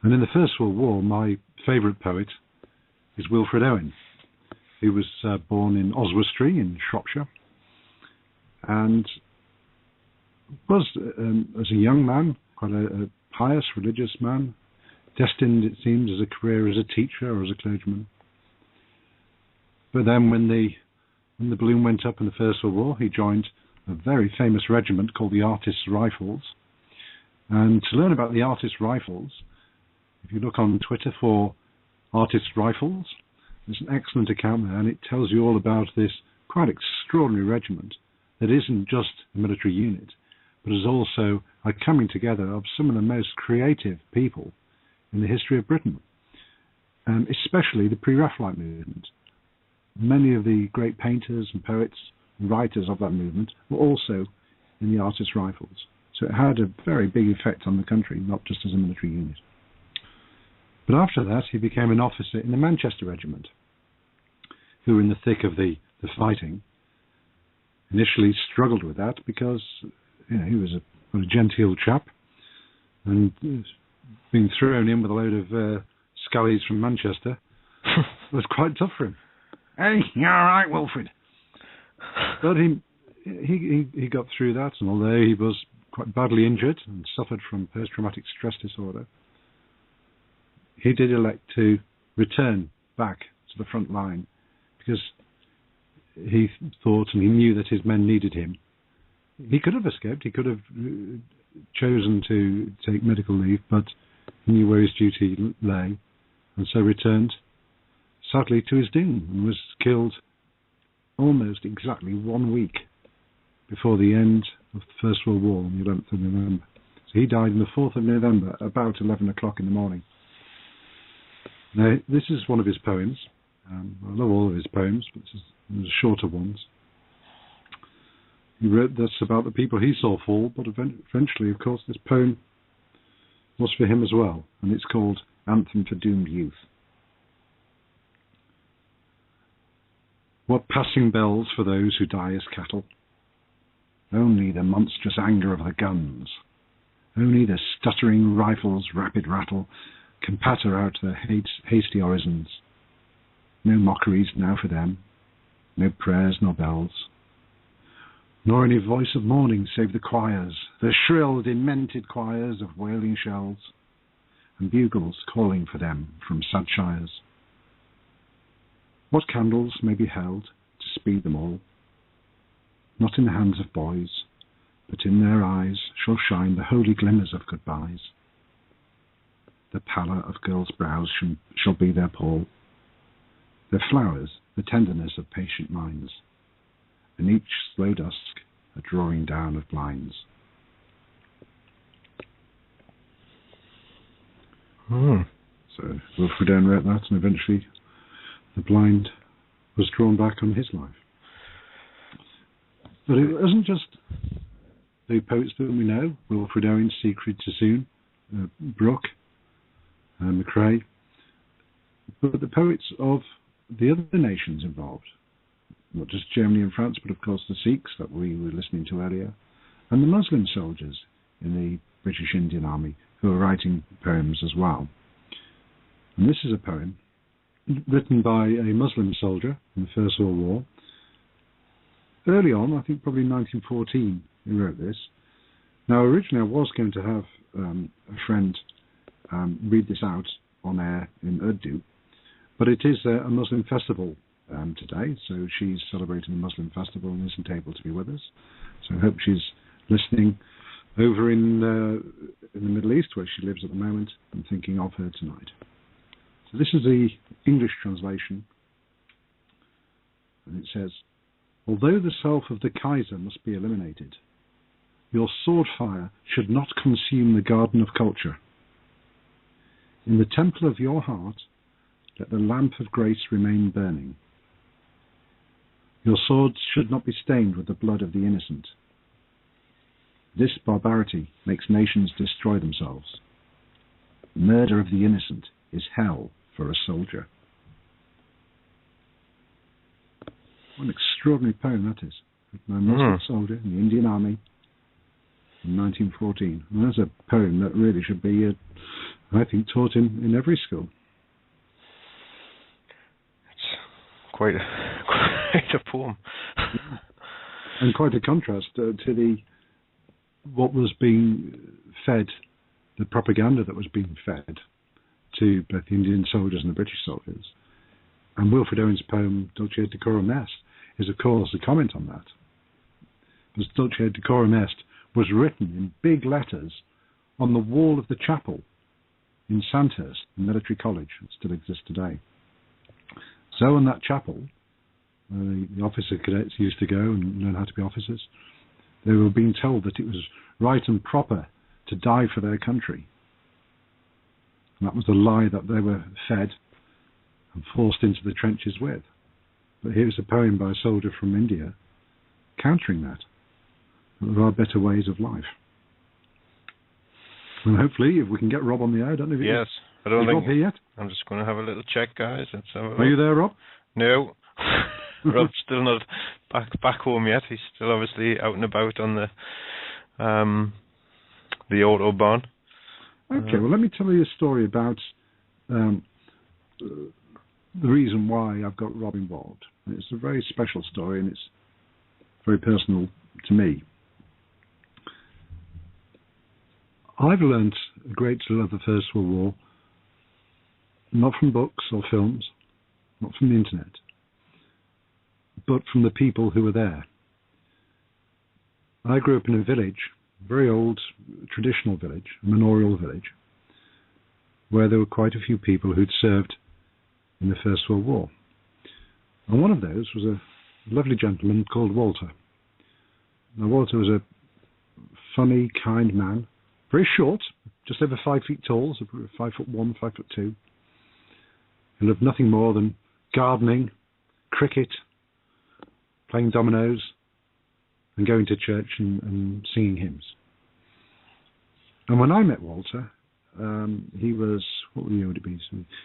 And in the First World War, my favourite poet is Wilfred Owen. He was born in Oswestry in Shropshire, and was, as a young man, quite a pious, religious man, destined, it seems, as a career as a teacher or as a clergyman. But then when the balloon went up in the First World War, he joined a very famous regiment called the Artists' Rifles. And to learn about the Artists' Rifles, if you look on Twitter for Artists' Rifles, there's an excellent account there, and it tells you all about this quite extraordinary regiment that isn't just a military unit, but is also a coming together of some of the most creative people in the history of Britain, especially the pre-Raphaelite movement. Many of the great painters and poets and writers of that movement were also in the Artists' Rifles. So it had a very big effect on the country, not just as a military unit. But after that, he became an officer in the Manchester Regiment, who were in the thick of the fighting. Initially struggled with that because he was a genteel chap, and being thrown in with a load of scallies from Manchester was quite tough for him. Hey, you're all right, Wilfred. But he got through that, and although he was quite badly injured and suffered from post-traumatic stress disorder, he did elect to return back to the front line because he thought and he knew that his men needed him. He could have escaped, he could have chosen to take medical leave, but he knew where his duty lay, and so returned, sadly, to his doom, and was killed almost exactly 1 week before the end of the First World War on the 11th of November. So he died on the 4th of November, about 11 o'clock in the morning. Now, this is one of his poems. I love all of his poems, but this is one of the shorter ones. He wrote this about the people he saw fall, but eventually, of course, this poem was for him as well, and it's called Anthem for Doomed Youth. What passing bells for those who die as cattle? Only the monstrous anger of the guns. Only the stuttering rifles' rapid rattle can patter out their hasty orisons. No mockeries now for them, no prayers nor bells, nor any voice of mourning save the choirs, the shrill, demented choirs of wailing shells, and bugles calling for them from sad shires. What candles may be held to speed them all? Not in the hands of boys, but in their eyes shall shine the holy glimmers of goodbyes. The pallor of girls' brows shall be their pall, their flowers the tenderness of patient minds, and each slow dusk a drawing down of blinds. So Wilfred Owen wrote that, and eventually the blind was drawn back on his life. But it wasn't just the poets that we know, Wilfred Owen, Siegfried Sassoon, Brooke, McRae, but the poets of the other nations involved, not just Germany and France, but of course the Sikhs that we were listening to earlier, and the Muslim soldiers in the British Indian Army who were writing poems as well. And this is a poem written by a Muslim soldier in the First World War. Early on, I think probably 1914, he wrote this. Now, originally I was going to have a friend read this out on air in Urdu, but it is a Muslim festival today, so she's celebrating the Muslim festival and isn't able to be with us. So I hope she's listening over in the Middle East, where she lives at the moment, and thinking of her tonight. So this is the English translation, and it says, although the self of the Kaiser must be eliminated, your sword fire should not consume the garden of culture. In the temple of your heart, let the lamp of grace remain burning. Your swords should not be stained with the blood of the innocent. This barbarity makes nations destroy themselves. Murder of the innocent is hell for a soldier. What an extraordinary poem that is. A Muslim soldier in the Indian Army in 1914. And that's a poem that really should be, I think, taught in every school. It's quite a poem. And quite a contrast to what was being fed, the propaganda that was being fed to both the Indian soldiers and the British soldiers. And Wilfred Owen's poem, Dulce et Decorum Est, is of course a comment on that. Because Dulce et Decorum Est was written in big letters on the wall of the chapel in Sandhurst, the military college that still exists today. So in that chapel, where the officer cadets used to go and learn how to be officers, they were being told that it was right and proper to die for their country. And that was the lie that they were fed and forced into the trenches with. But here's a poem by a soldier from India countering that. There are better ways of life. And hopefully, if we can get Rob on the air, I don't know if yes, I don't think Rob here yet. I'm just going to have a little check, guys. Are you there, Rob? No. Rob's still not back home yet. He's still obviously out and about on the autobahn. Okay, well, let me tell you a story about the reason why I've got Rob involved. It's a very special story, and it's very personal to me. I've learnt a great deal of the First World War, not from books or films, not from the internet, but from the people who were there. I grew up in a village, a very old traditional village, a manorial village, where there were quite a few people who'd served in the First World War. And one of those was a lovely gentleman called Walter. Now, Walter was a funny, kind man, very short, just over 5 feet tall, so 5'1", 5'2". He loved nothing more than gardening, cricket, playing dominoes, and going to church and singing hymns. And when I met Walter, he was, what year would it be?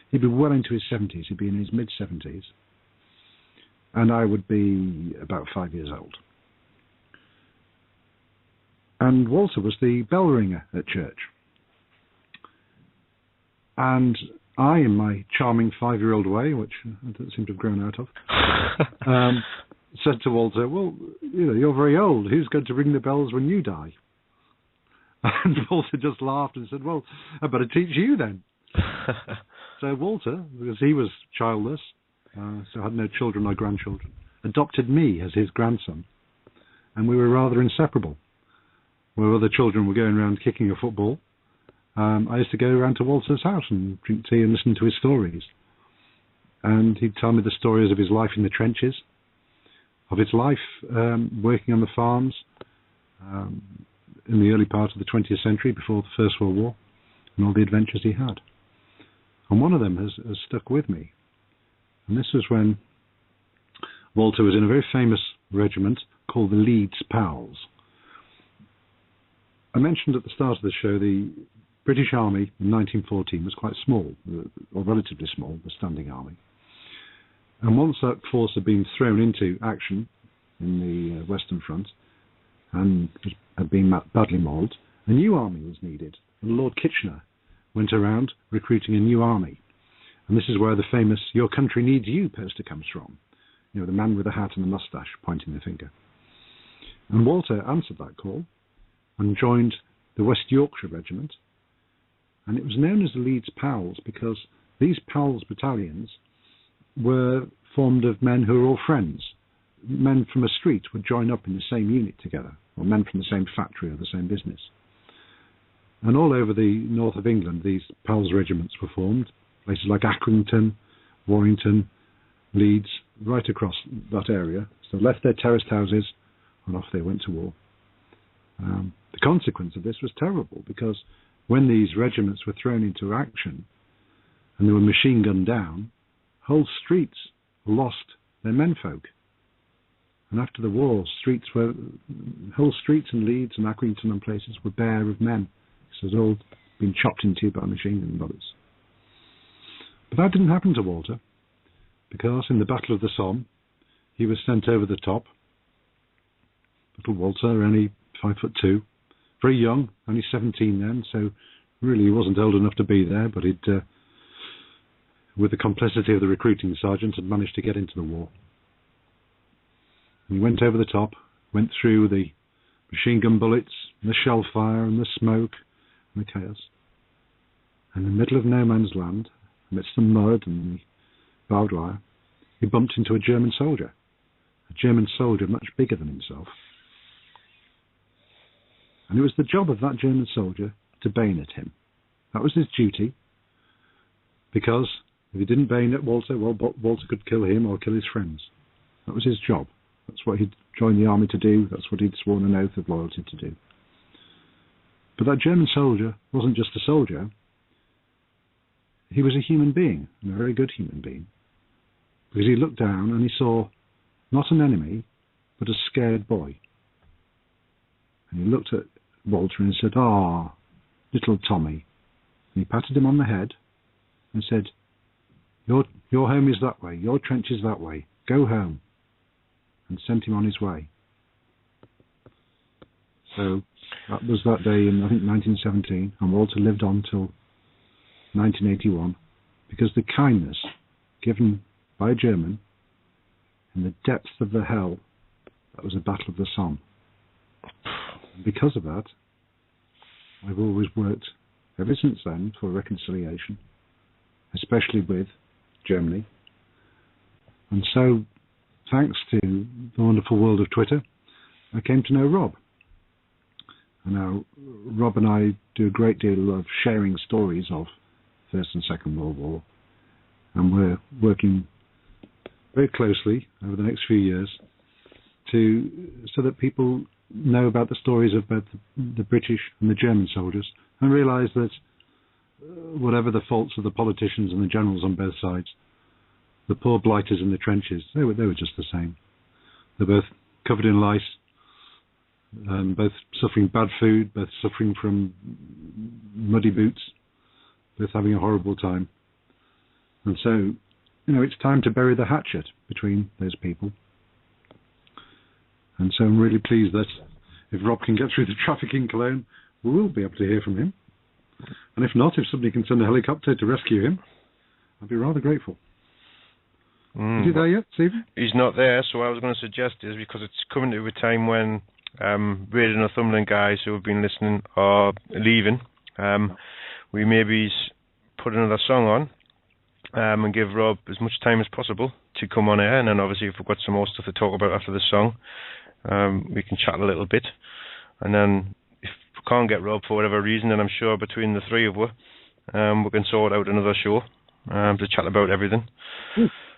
He'd be well into his 70s. He'd be in his mid-70s. And I would be about 5 years old. And Walter was the bell ringer at church. And I, in my charming 5-year-old way, which I don't seem to have grown out of, said to Walter, well, you're very old. Who's going to ring the bells when you die? And Walter just laughed and said, well, I better teach you then. So Walter, because he was childless, so had no children or grandchildren, adopted me as his grandson. And we were rather inseparable. Where other children were going around kicking a football, I used to go around to Walter's house and drink tea and listen to his stories. And he'd tell me the stories of his life in the trenches, of his life working on the farms in the early part of the 20th century, before the First World War, and all the adventures he had. And one of them has stuck with me. And this was when Walter was in a very famous regiment called the Leeds Pals. I mentioned at the start of the show the British Army in 1914 was quite small, or relatively small, the standing army. And once that force had been thrown into action in the Western Front and had been badly mauled, a new army was needed. And Lord Kitchener went around recruiting a new army. And this is where the famous "Your country needs you" poster comes from. The man with the hat and the moustache pointing the finger. And Walter answered that call and joined the West Yorkshire Regiment. And it was known as the Leeds Pals because these Pals battalions were formed of men who were all friends. Men from a street would join up in the same unit together, or men from the same factory or the same business. And all over the north of England, these Pals regiments were formed, places like Accrington, Warrington, Leeds, right across that area. So left their terraced houses and off they went to war. The consequence of this was terrible, because when these regiments were thrown into action and they were machine gunned down, whole streets lost their menfolk. And after the war, whole streets in Leeds and Accrington and places were bare of men. So they'd all been chopped in two by machine gun bullets. But that didn't happen to Walter, because in the Battle of the Somme, he was sent over the top. Little Walter, only 5'2", very young, only 17 then, so really he wasn't old enough to be there, but he'd, with the complicity of the recruiting sergeant, had managed to get into the war. And he went over the top, went through the machine gun bullets, and the shell fire, and the smoke, and the chaos. And in the middle of no man's land, amidst the mud and the barbed wire, he bumped into a German soldier much bigger than himself. And it was the job of that German soldier to bayonet him. That was his duty, because if he didn't bayonet Walter, well, Walter could kill him or kill his friends. That was his job. That's what he'd joined the army to do. That's what he'd sworn an oath of loyalty to do. But that German soldier wasn't just a soldier. He was a human being, and a very good human being. Because he looked down and he saw not an enemy, but a scared boy. And he looked at Walter and said, "Ah, little Tommy." And he patted him on the head and said, Your home is that way, your trench is that way, go home," and sent him on his way. So that was that day in, I think, 1917, and Walter lived on till 1981, because the kindness given by a German in the depths of the hell that was the Battle of the Somme. And because of that, I've always worked ever since then for reconciliation, especially with Germany. And so, thanks to the wonderful world of Twitter, I came to know Rob. And now, Rob and I do a great deal of sharing stories of First and Second World War, and we're working very closely over the next few years so that people know about the stories of both the British and the German soldiers, and realise that whatever the faults of the politicians and the generals on both sides, the poor blighters in the trenches, they were just the same. They're both covered in lice, both suffering bad food, both suffering from muddy boots, both having a horrible time. And so, it's time to bury the hatchet between those people. And so I'm really pleased that if Rob can get through the traffic in Cologne, we will be able to hear from him. And if not, if somebody can send a helicopter to rescue him, I'd be rather grateful. Is he there yet, Stephen? He's not there, so what I was going to suggest is, because it's coming to a time when Radio Northumberland guys who have been listening are leaving, we maybe put another song on and give Rob as much time as possible to come on air, and then obviously if we've got some more stuff to talk about after the song, we can chat a little bit. And then if we can't get Rob for whatever reason, then I'm sure between the three of us, we can sort out another show to chat about everything.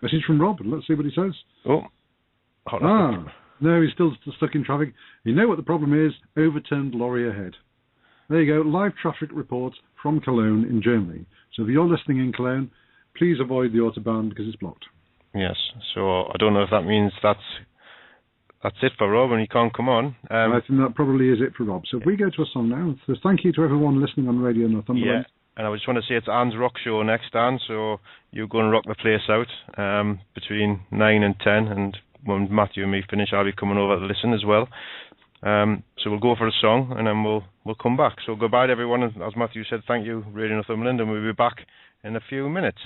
Message from Rob. Let's see what he says. Oh. No, he's still stuck in traffic. You know what the problem is? Overturned lorry ahead. There you go. Live traffic reports from Cologne in Germany. So if you're listening in Cologne, please avoid the Autobahn because it's blocked. Yes. So I don't know if that means that's it for Rob and he can't come on. I think that probably is it for Rob. So if we go to a song now, so thank you to everyone listening on Radio Northumberland. Yeah. And I just want to say it's Anne's Rock Show next, Anne, so you're going to rock the place out between 9 and 10, and when Matthew and me finish, I'll be coming over to listen as well. So we'll go for a song, and then we'll come back. So goodbye to everyone, and as Matthew said, thank you, Radio Northumberland, and we'll be back in a few minutes.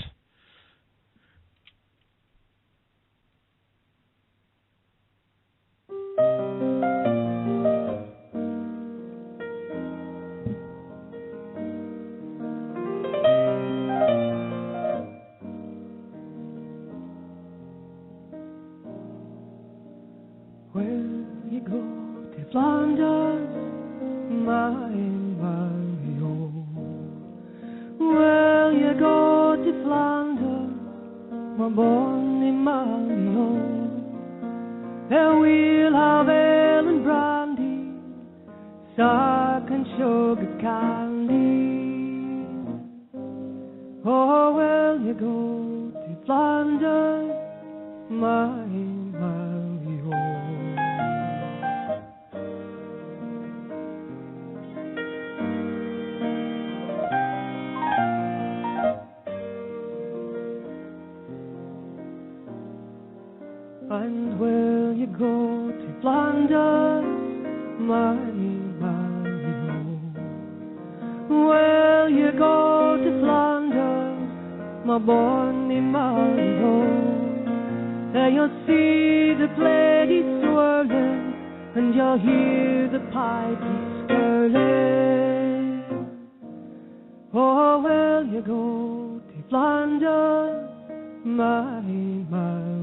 Flanders, my Mario. Will you go to Flanders, my bonny Mario? There we'll have ale and brandy, dark and sugar candy. Oh, will you go to Flanders, my Mary home? And will you go to Flanders, my Mary home? Will you go to Flanders, my bonny Mary home? There you'll see the lady swirling, and you'll hear the pipes skirling. Oh, will you go to Flanders, my Mary home?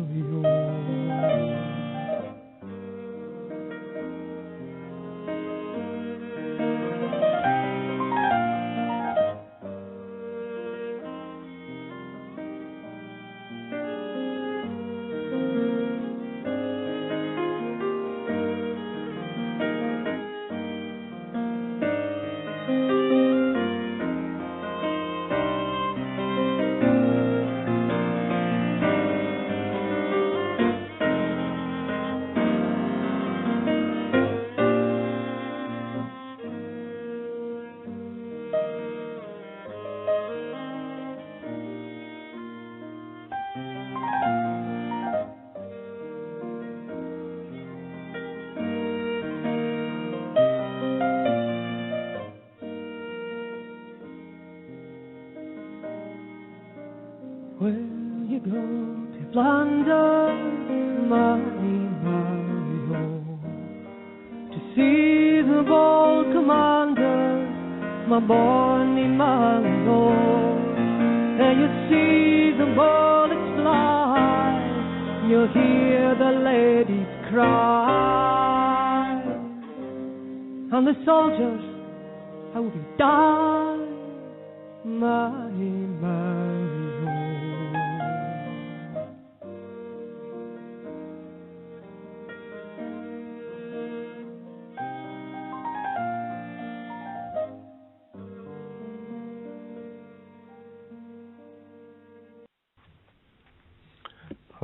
Will you go to Flanders, my Mary home? To see the bold commanders, my bonny Mary home. There you see the bullets fly, you'll hear the ladies cry, and the soldiers, how they die, my Mary home.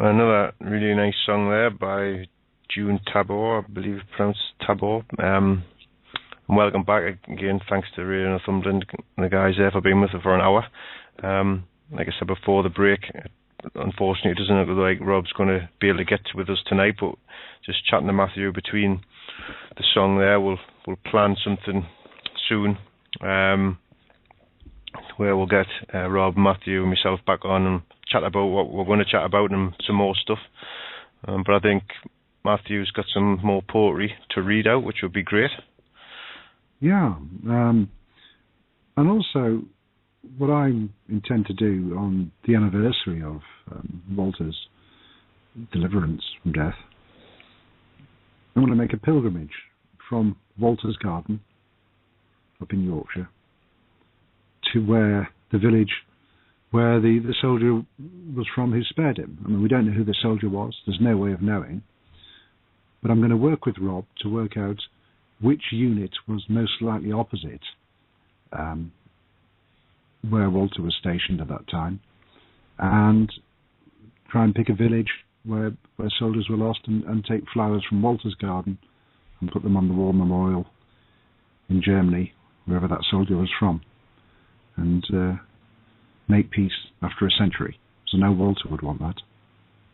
Another really nice song there by June Tabor, I believe it's pronounced Tabor. And welcome back again. Thanks to Radio Northumberland and the guys there for being with us for an hour. Like I said before the break, unfortunately it doesn't look like Rob's going to be able to get with us tonight, but just chatting to Matthew between the song there, we'll plan something soon where we'll get Rob, Matthew and myself back on and chat about what we're going to chat about and some more stuff. But I think Matthew's got some more poetry to read out, which would be great. Yeah. And also, what I intend to do on the anniversary of Walter's deliverance from death, I want to make a pilgrimage from Walter's Garden up in Yorkshire to where the village where the soldier was from who spared him. I mean, we don't know who the soldier was. There's no way of knowing. But I'm going to work with Rob to work out which unit was most likely opposite where Walter was stationed at that time, and try and pick a village where soldiers were lost and take flowers from Walter's garden and put them on the war memorial in Germany, wherever that soldier was from, and make peace after a century. So no Walter would want that.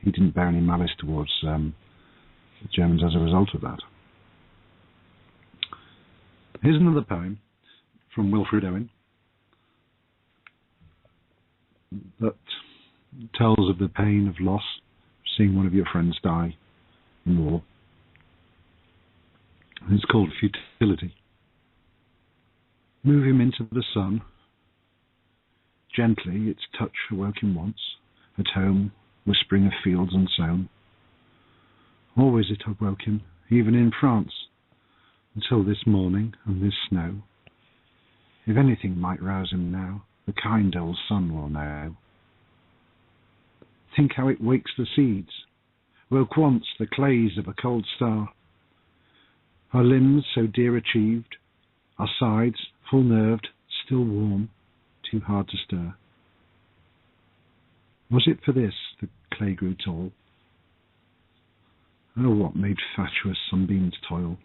He didn't bear any malice towards the Germans as a result of that. Here's another poem from Wilfred Owen that tells of the pain of loss, seeing one of your friends die in war. And it's called Futility. Move him into the sun. Gently its touch awoke him once, at home, whispering of fields unsown. Always it awoke him, even in France, until this morning and this snow. If anything might rouse him now, the kind old sun will know. Think how it wakes the seeds, woke once the clays of a cold star. Her limbs so dear achieved, our sides, full-nerved, still warm, too hard to stir. Was it for this the clay grew tall? Oh, what made fatuous sunbeams toil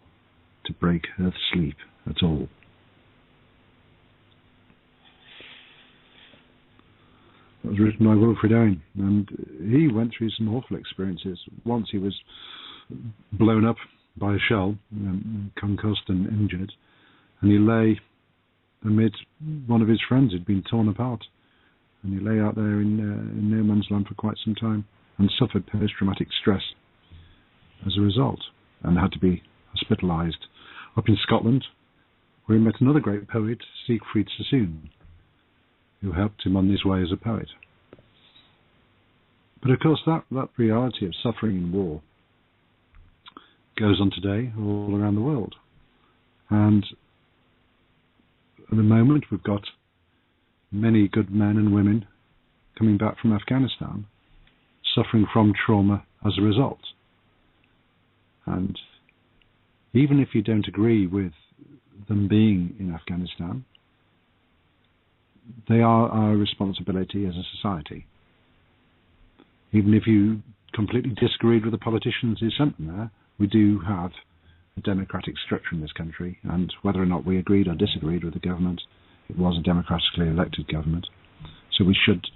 to break earth's sleep at all? That was written by Wilfred Owen, and he went through some awful experiences. Once he was blown up by a shell, concussed and injured, and he lay amid one of his friends who'd been torn apart. And he lay out there in no man's land for quite some time and suffered post-traumatic stress as a result, and had to be hospitalised up in Scotland, where he met another great poet, Siegfried Sassoon, who helped him on his way as a poet. But of course that reality of suffering in war goes on today all around the world. And at the moment we've got many good men and women coming back from Afghanistan suffering from trauma as a result. And even if you don't agree with them being in Afghanistan, they are our responsibility as a society. Even if you completely disagreed with the politicians who sent them there, we do have a democratic structure in this country, and whether or not we agreed or disagreed with the government, it was a democratically elected government. So we should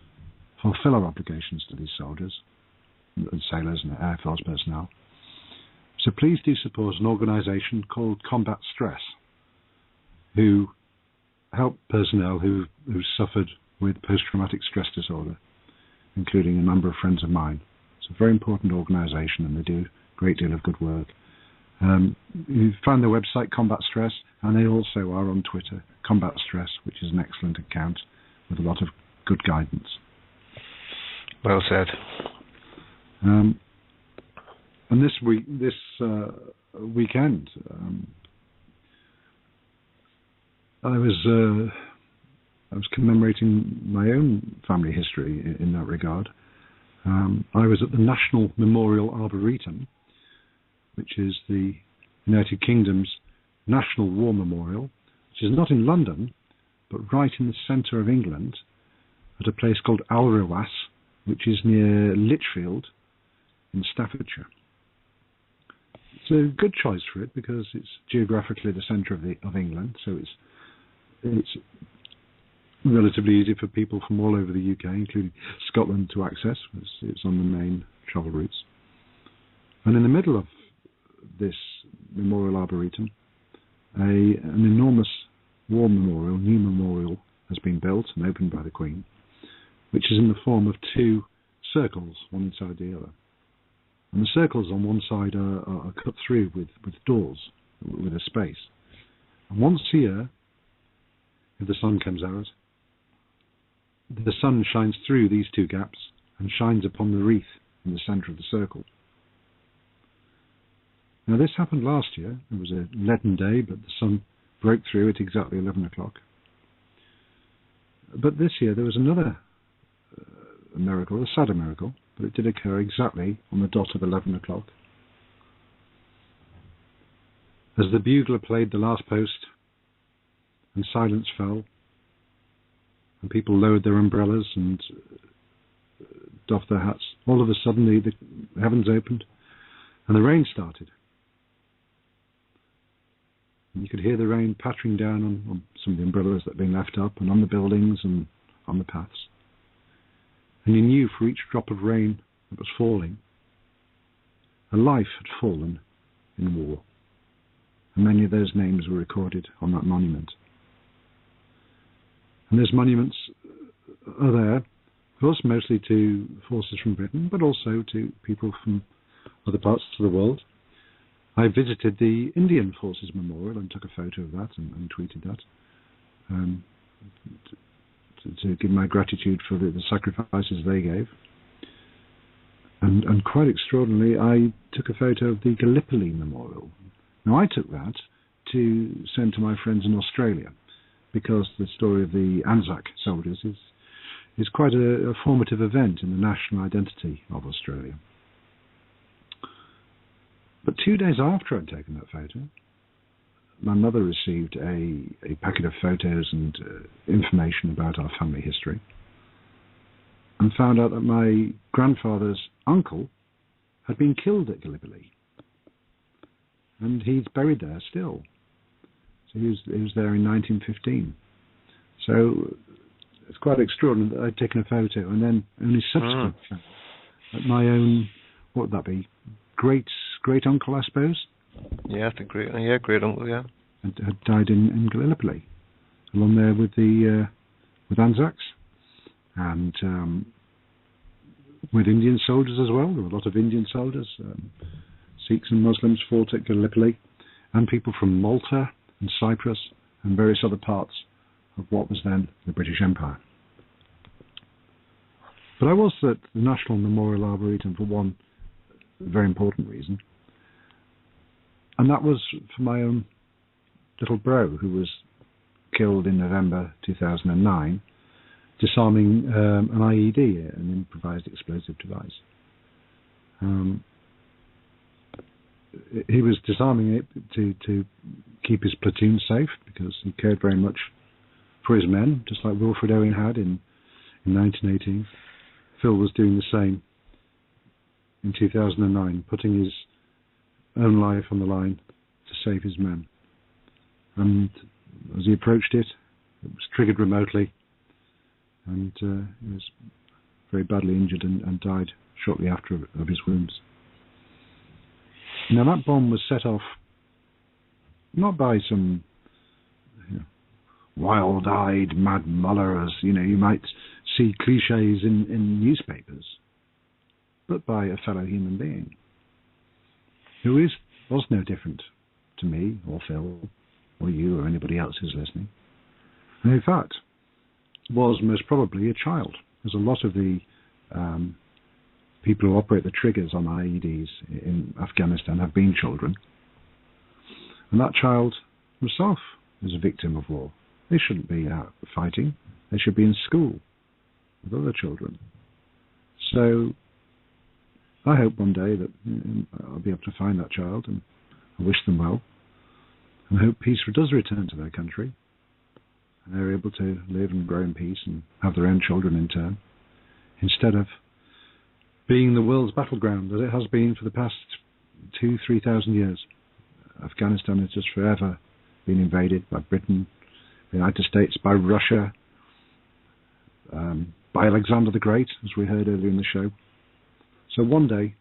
fulfill our obligations to these soldiers and sailors and Air Force personnel. So please do support an organisation called Combat Stress, who help personnel who suffered with post-traumatic stress disorder, including a number of friends of mine. It's a very important organisation, and they do a great deal of good work. You find their website, Combat Stress, and they also are on Twitter, Combat Stress, which is an excellent account with a lot of good guidance. Well said. And this weekend, I was commemorating my own family history in that regard. I was at the National Memorial Arboretum, which is the United Kingdom's National War Memorial, which is not in London, but right in the centre of England, at a place called Alrewas, which is near Lichfield in Staffordshire. It's a good choice for it because it's geographically the centre of England, so it's relatively easy for people from all over the UK, including Scotland, to access. It's on the main travel routes. And in the middle of this Memorial Arboretum, an enormous war memorial, new memorial, has been built and opened by the Queen, which is in the form of two circles, one inside the other. And the circles on one side are cut through with doors, with a space. And once a year, if the sun comes out, the sun shines through these two gaps and shines upon the wreath in the centre of the circle. Now this happened last year. It was a leaden day, but the sun broke through at exactly 11 o'clock. But this year there was another miracle, a sadder miracle, but it did occur exactly on the dot of 11 o'clock. As the bugler played the last post and silence fell, and people lowered their umbrellas and doffed their hats, all of a sudden the heavens opened and the rain started. And you could hear the rain pattering down on some of the umbrellas that had been left up and on the buildings and on the paths. And you knew for each drop of rain that was falling, a life had fallen in war. And many of those names were recorded on that monument. And those monuments are there, of course, mostly to forces from Britain, but also to people from other parts of the world. I visited the Indian Forces Memorial and took a photo of that and tweeted that to give my gratitude for the sacrifices they gave. And quite extraordinarily, I took a photo of the Gallipoli Memorial. Now, I took that to send to my friends in Australia, because the story of the Anzac soldiers is quite a formative event in the national identity of Australia. But 2 days after I'd taken that photo, my mother received a packet of photos and information about our family history, and found out that my grandfather's uncle had been killed at Gallipoli, and he's buried there still. So he was there in 1915. So it's quite extraordinary that I'd taken a photo, and then only subsequent that my own, what would that be, great uncle, I suppose. Yeah, great uncle. Yeah, had died in Gallipoli, along there with Anzacs, and with Indian soldiers as well. There were a lot of Indian soldiers. Sikhs and Muslims fought at Gallipoli, and people from Malta and Cyprus and various other parts of what was then the British Empire. But I was at the National Memorial Arboretum for one very important reason, and that was for my own little bro, who was killed in November 2009 disarming an IED, an improvised explosive device. He was disarming it to keep his platoon safe, because he cared very much for his men, just like Wilfred Owen had in 1918. Phil was doing the same in 2009, putting his own life on the line to save his men. And as he approached it, it was triggered remotely, and he was very badly injured and died shortly after of his wounds. Now, that bomb was set off not by some wild-eyed mad muller, as you might see cliches in newspapers, but by a fellow human being who was no different to me or Phil or you or anybody else who's listening, and in fact was most probably a child, as a lot of the people who operate the triggers on IEDs in Afghanistan have been children. And that child himself is a victim of war. They shouldn't be out fighting. They should be in school with other children. So I hope one day that I'll be able to find that child, and I wish them well. And I hope peace does return to their country, and they're able to live and grow in peace and have their own children in turn, instead of being the world's battleground as it has been for the past 2,000-3,000 years. Afghanistan has just forever been invaded by Britain, the United States, by Russia, by Alexander the Great, as we heard earlier in the show. So one day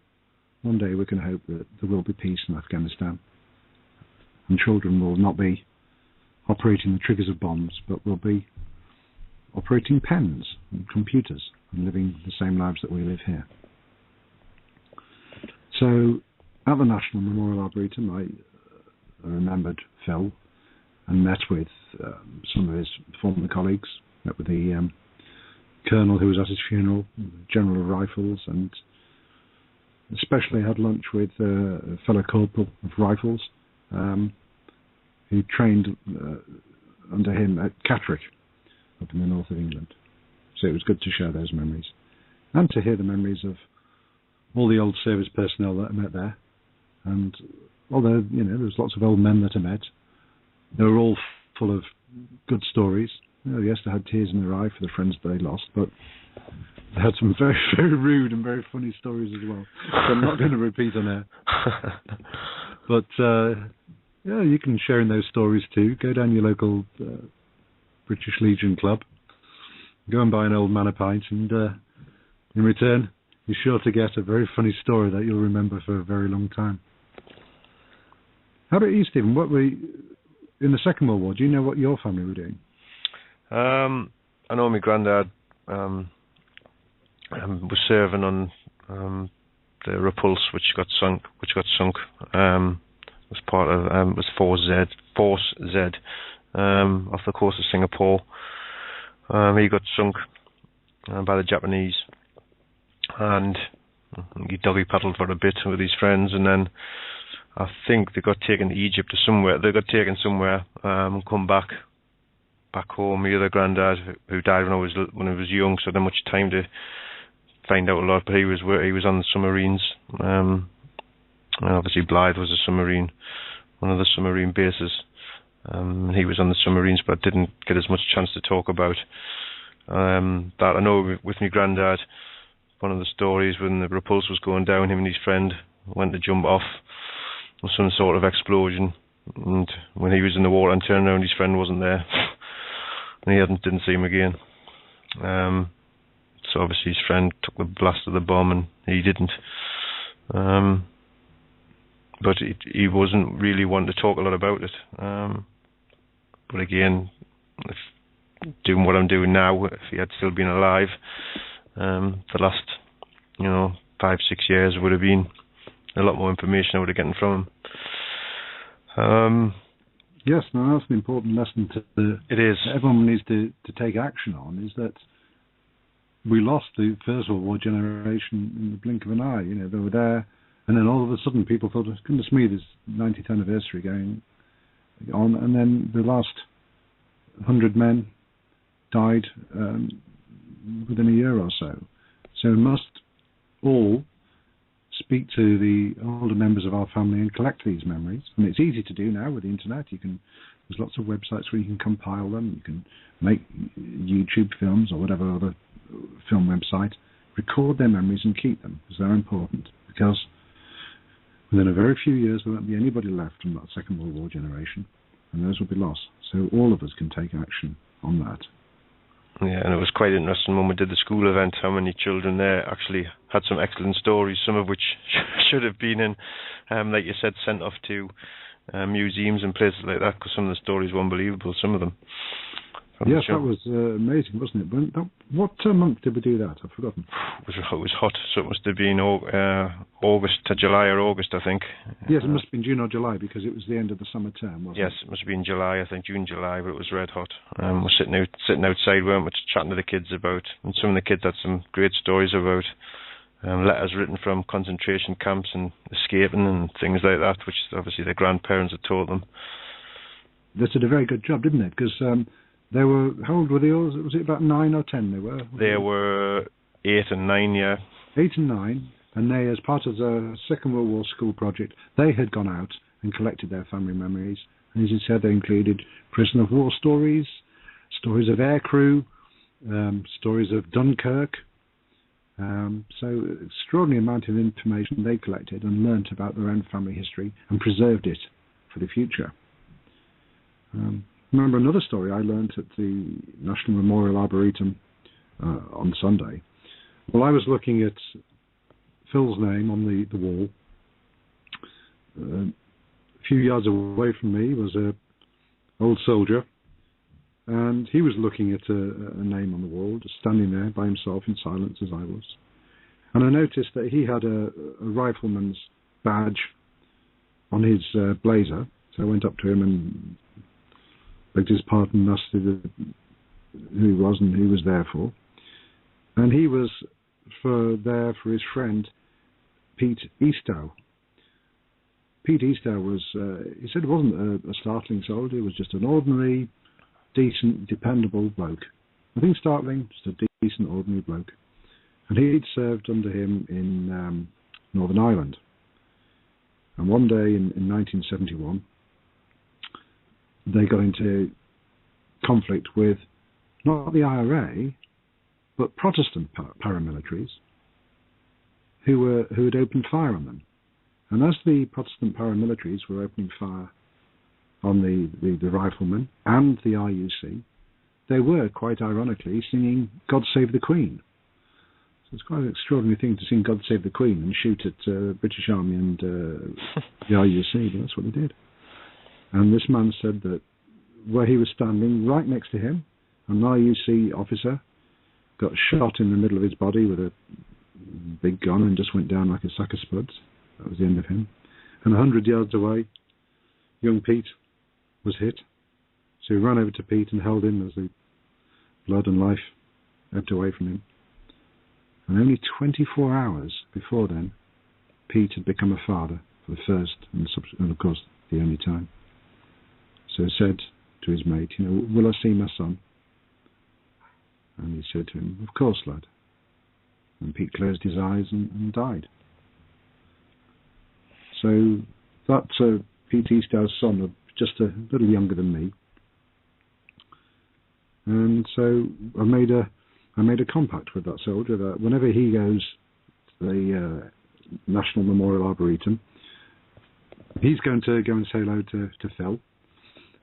we can hope that there will be peace in Afghanistan, and children will not be operating the triggers of bombs, but will be operating pens and computers and living the same lives that we live here. So at the National Memorial Arboretum, I remembered Phil and met with some of his former colleagues, met with the colonel who was at his funeral, the general of rifles, and especially had lunch with a fellow corporal of rifles who trained under him at Catterick up in the north of England. So it was good to share those memories and to hear the memories of all the old service personnel that I met there. And although there was lots of old men that I met, they were all full of good stories. Yes, they had tears in their eye for the friends that they lost, but they had some very, very rude and very funny stories as well. So I'm not going to repeat on air. But you can share in those stories too. Go down your local British Legion club, go and buy an old man a pint, and in return, you're sure to get a very funny story that you'll remember for a very long time. How about you, Stephen? What were you, in the Second World War? Do you know what your family were doing? I know my granddad was serving on the Repulse, which got sunk. Was part of was Force Z off the coast of Singapore. He got sunk by the Japanese, and he doggy paddled for a bit with his friends, and then I think they got taken to Egypt or somewhere. They got taken somewhere and come back home. My other granddad, who died when I was young, so I didn't have much time to find out a lot. But he was on the submarines. And obviously Blythe was a submarine, one of the submarine bases. He was on the submarines, but didn't get as much chance to talk about that. I know with my granddad, one of the stories when the repulse was going down, him and his friend went to jump off with some sort of explosion, and when he was in the water and turned around, his friend wasn't there, and he didn't see him again. So obviously his friend took the blast of the bomb and he didn't. But he wasn't really wanting to talk a lot about it. But again, if doing what I'm doing now, if he had still been alive, the last 5-6 years would have been a lot more information I would have gotten from him. Yes, no, that's an important lesson it is. Everyone needs to take action on, is that we lost the First World War generation in the blink of an eye. They were there, and then all of a sudden people thought, goodness me, there's 90th anniversary going on, and then the last 100 men died within a year or so. So we must all speak to the older members of our family and collect these memories. And it's easy to do now with the internet. There's lots of websites where you can compile them. You can make YouTube films or whatever other film website, record their memories and keep them, because they're important. Because within a very few years there won't be anybody left from that Second World War generation, and those will be lost. So all of us can take action on that. Yeah, and it was quite interesting when we did the school event, how many children there actually had some excellent stories, some of which should have been in, like you said, sent off to museums and places like that, because some of the stories were unbelievable, some of them. Yes, that was amazing, wasn't it? What month did we do that? I've forgotten. It was hot, so it must have been August to July or August, I think. Yes, it must have been June or July, because it was the end of the summer term, wasn't it? Yes, it must have been July, I think, June, July, but it was red hot. We're sitting outside, weren't we, chatting to the kids about, and some of the kids had some great stories about letters written from concentration camps and escaping and things like that, which obviously their grandparents had taught them. They did a very good job, didn't they? Because they were, how old were they all? Was it about 9 or 10 they were? They were 8 and 9, yeah. 8 and 9, and they, as part of the Second World War school project, they had gone out and collected their family memories. And as you said, they included prisoner of war stories, stories of aircrew, stories of Dunkirk. So extraordinary amount of information they collected and learnt about their own family history and preserved it for the future. Remember another story I learnt at the National Memorial Arboretum on Sunday. Well, I was looking at Phil's name on the wall. A few yards away from me was a old soldier, and he was looking at a name on the wall, just standing there by himself in silence as I was. And I noticed that he had a rifleman's badge on his blazer, so I went up to him and begged his pardon, asked who he was and who he was there for. And he was there for his friend, Pete Eastow. Pete Eastow was, he said, wasn't a startling soldier, he was just an ordinary, decent, dependable bloke. Nothing startling, just a decent, ordinary bloke. And he'd served under him in Northern Ireland. And one day in 1971, they got into conflict with not the IRA, but Protestant paramilitaries who had opened fire on them. And as the Protestant paramilitaries were opening fire on the riflemen and the RUC, they were, quite ironically, singing God Save the Queen. So it's quite an extraordinary thing to sing God Save the Queen and shoot at British Army and the RUC, but that's what they did. And this man said that where he was standing, right next to him, an RUC officer got shot in the middle of his body with a big gun and just went down like a sack of spuds. That was the end of him. And 100 yards away, young Pete was hit. So he ran over to Pete and held him as the blood and life ebbed away from him. And only 24 hours before then, Pete had become a father for the first and of course, the only time. So he said to his mate, will I see my son? And he said to him, of course, lad. And Pete closed his eyes and died. So that Pete Eastow's son just a little younger than me. And so I made a compact with that soldier that whenever he goes to the National Memorial Arboretum, he's going to go and say hello to Phil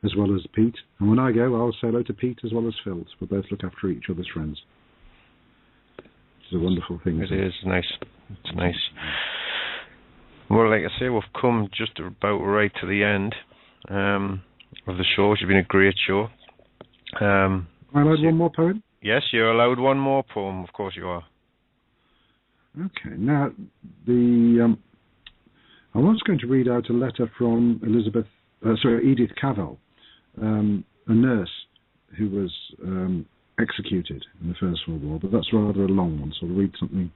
as well as Pete. And when I go, I'll say hello to Pete as well as Phil. So we'll both look after each other's friends. It's a wonderful thing. It is nice. It's nice. Well, like I say, we've come just about right to the end of the show. It's been a great show. Am I allowed one more poem? Yes, you're allowed one more poem. Of course you are. Okay. Now, I was going to read out a letter from Edith Cavell, a nurse who was executed in the First World War, but that's rather a long one, so I'll read something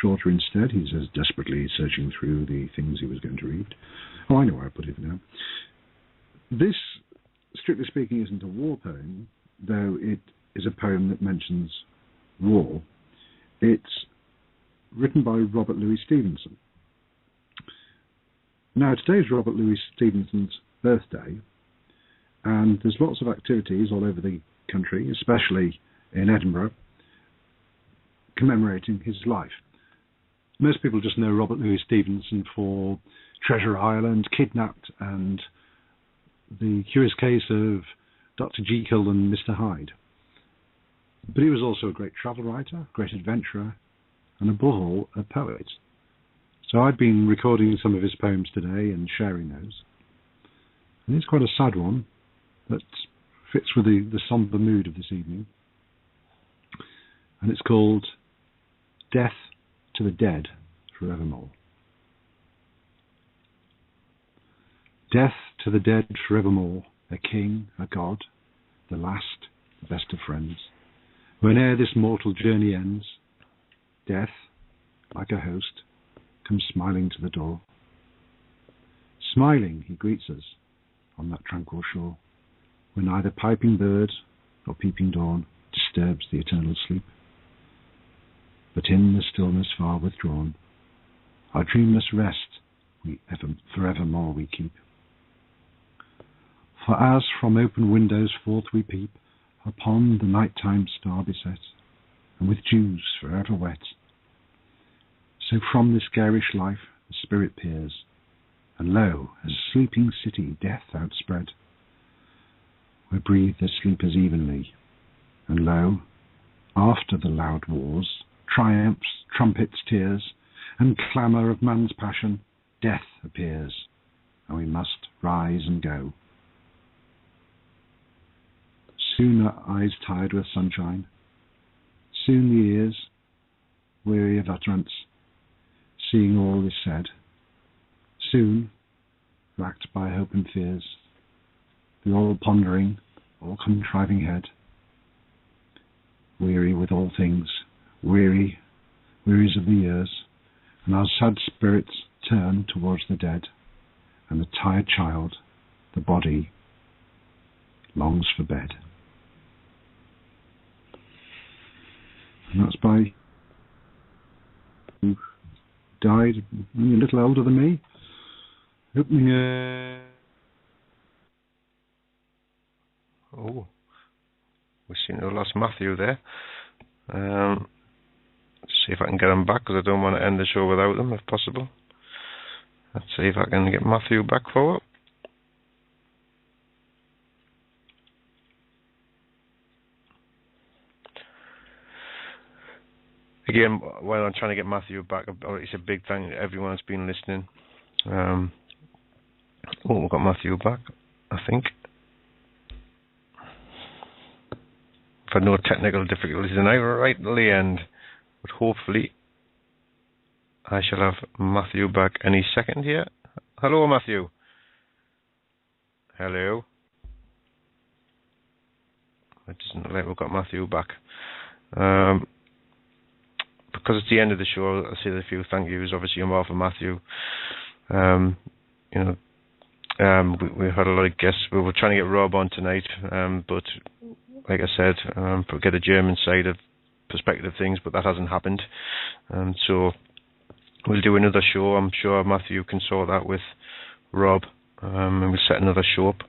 shorter instead. He says, desperately searching through the things he was going to read. Oh, I know where I put it now. This, strictly speaking, isn't a war poem, though it is a poem that mentions war. It's written by Robert Louis Stevenson. Now, today's Robert Louis Stevenson's birthday, and there's lots of activities all over the country, especially in Edinburgh, commemorating his life. Most people just know Robert Louis Stevenson for Treasure Island, Kidnapped, and the curious case of Dr. Jekyll and Mr. Hyde. But he was also a great travel writer, great adventurer, and above all, a poet. So I've been recording some of his poems today and sharing those. And it's quite a sad one that fits with the sombre mood of this evening. And it's called Death to the Dead Forevermore. Death to the dead forevermore, a king, a god, the last, the best of friends. Whene'er this mortal journey ends, death, like a host, comes smiling to the door. Smiling he greets us on that tranquil shore, where neither piping bird nor peeping dawn disturbs the eternal sleep. But in the stillness far withdrawn, our dreamless rest forevermore we keep. For as from open windows forth we peep upon the night-time star beset, and with dews forever wet, so from this garish life the spirit peers, and lo, as a sleeping city death outspread, where breathe the sleepers evenly, and lo, after the loud wars, triumphs, trumpets, tears, and clamour of man's passion, death appears, and we must rise and go. Soon are eyes tired with sunshine, soon the ears, weary of utterance, seeing all is said, soon, racked by hope and fears, the all-pondering, all-contriving head, weary with all things, wearies of the years, and our sad spirits turn towards the dead, and the tired child, the body, longs for bed. And that's by who died only a little older than me. Oh, we seem to have lost Matthew there. See if I can get him back, because I don't want to end the show without him, if possible. Let's see if I can get Matthew back for it. Again, while I'm trying to get Matthew back, it's a big thank you to everyone that's been listening. We've got Matthew back, I think. I've had no technical difficulties tonight, right till the end. But hopefully, I shall have Matthew back any second here. Hello, Matthew. Hello. It doesn't look like we've got Matthew back. Because it's the end of the show, I'll say a few thank yous. Obviously, on behalf of Matthew. We had a lot of guests. We were trying to get Rob on tonight, but like I said, get a German side of perspective things, but that hasn't happened. So we'll do another show. I'm sure Matthew can sort that with Rob. and we'll set another show up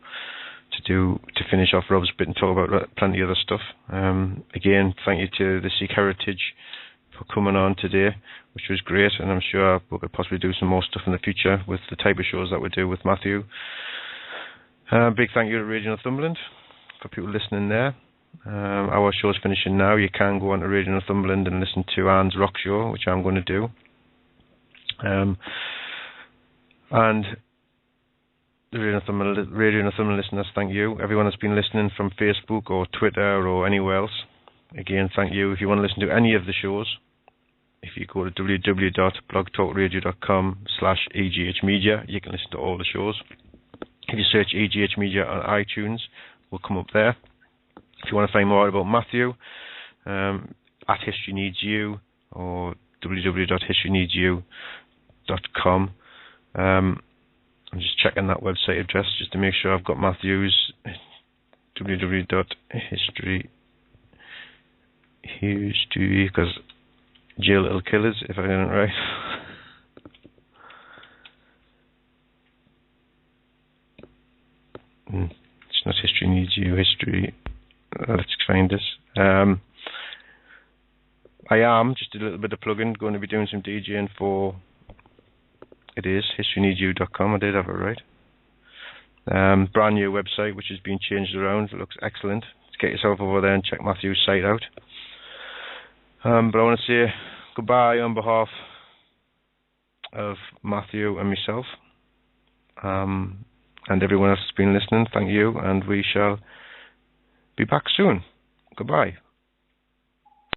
to finish off Rob's bit and talk about plenty of other stuff. Again, thank you to the Sikh Heritage for coming on today, which was great, and I'm sure we could possibly do some more stuff in the future with the type of shows that we do with Matthew. Big thank you to Radio Northumberland for people listening there. Our show's finishing now. You can go on to Radio Northumberland and listen to Anne's Rock Show, which I'm going to do. And the Radio Northumberland listeners, thank you. Everyone that's been listening from Facebook or Twitter or anywhere else, again, thank you. If you want to listen to any of the shows, if you go to www.blogtalkradio.com/EGHmedia, you can listen to all the shows. If you search EGH Media on iTunes, we'll come up there. If you want to find more out about Matthew, at History Needs You or www.historyneedsyou.com. I'm just checking that website address just to make sure I've got Matthew's www.history, because jail it'll kill us if I get it right. It's not History Needs You, History. Let's find this. I am, just a little bit of plug-in, going to be doing some DJing for, it is historyneedsyou.com. I did have it right. Brand new website which has been changed around. It looks excellent. Let's get yourself over there and check Matthew's site out. But I want to say goodbye on behalf of Matthew and myself, and everyone else that's been listening. Thank you, and we shall be back soon. Goodbye.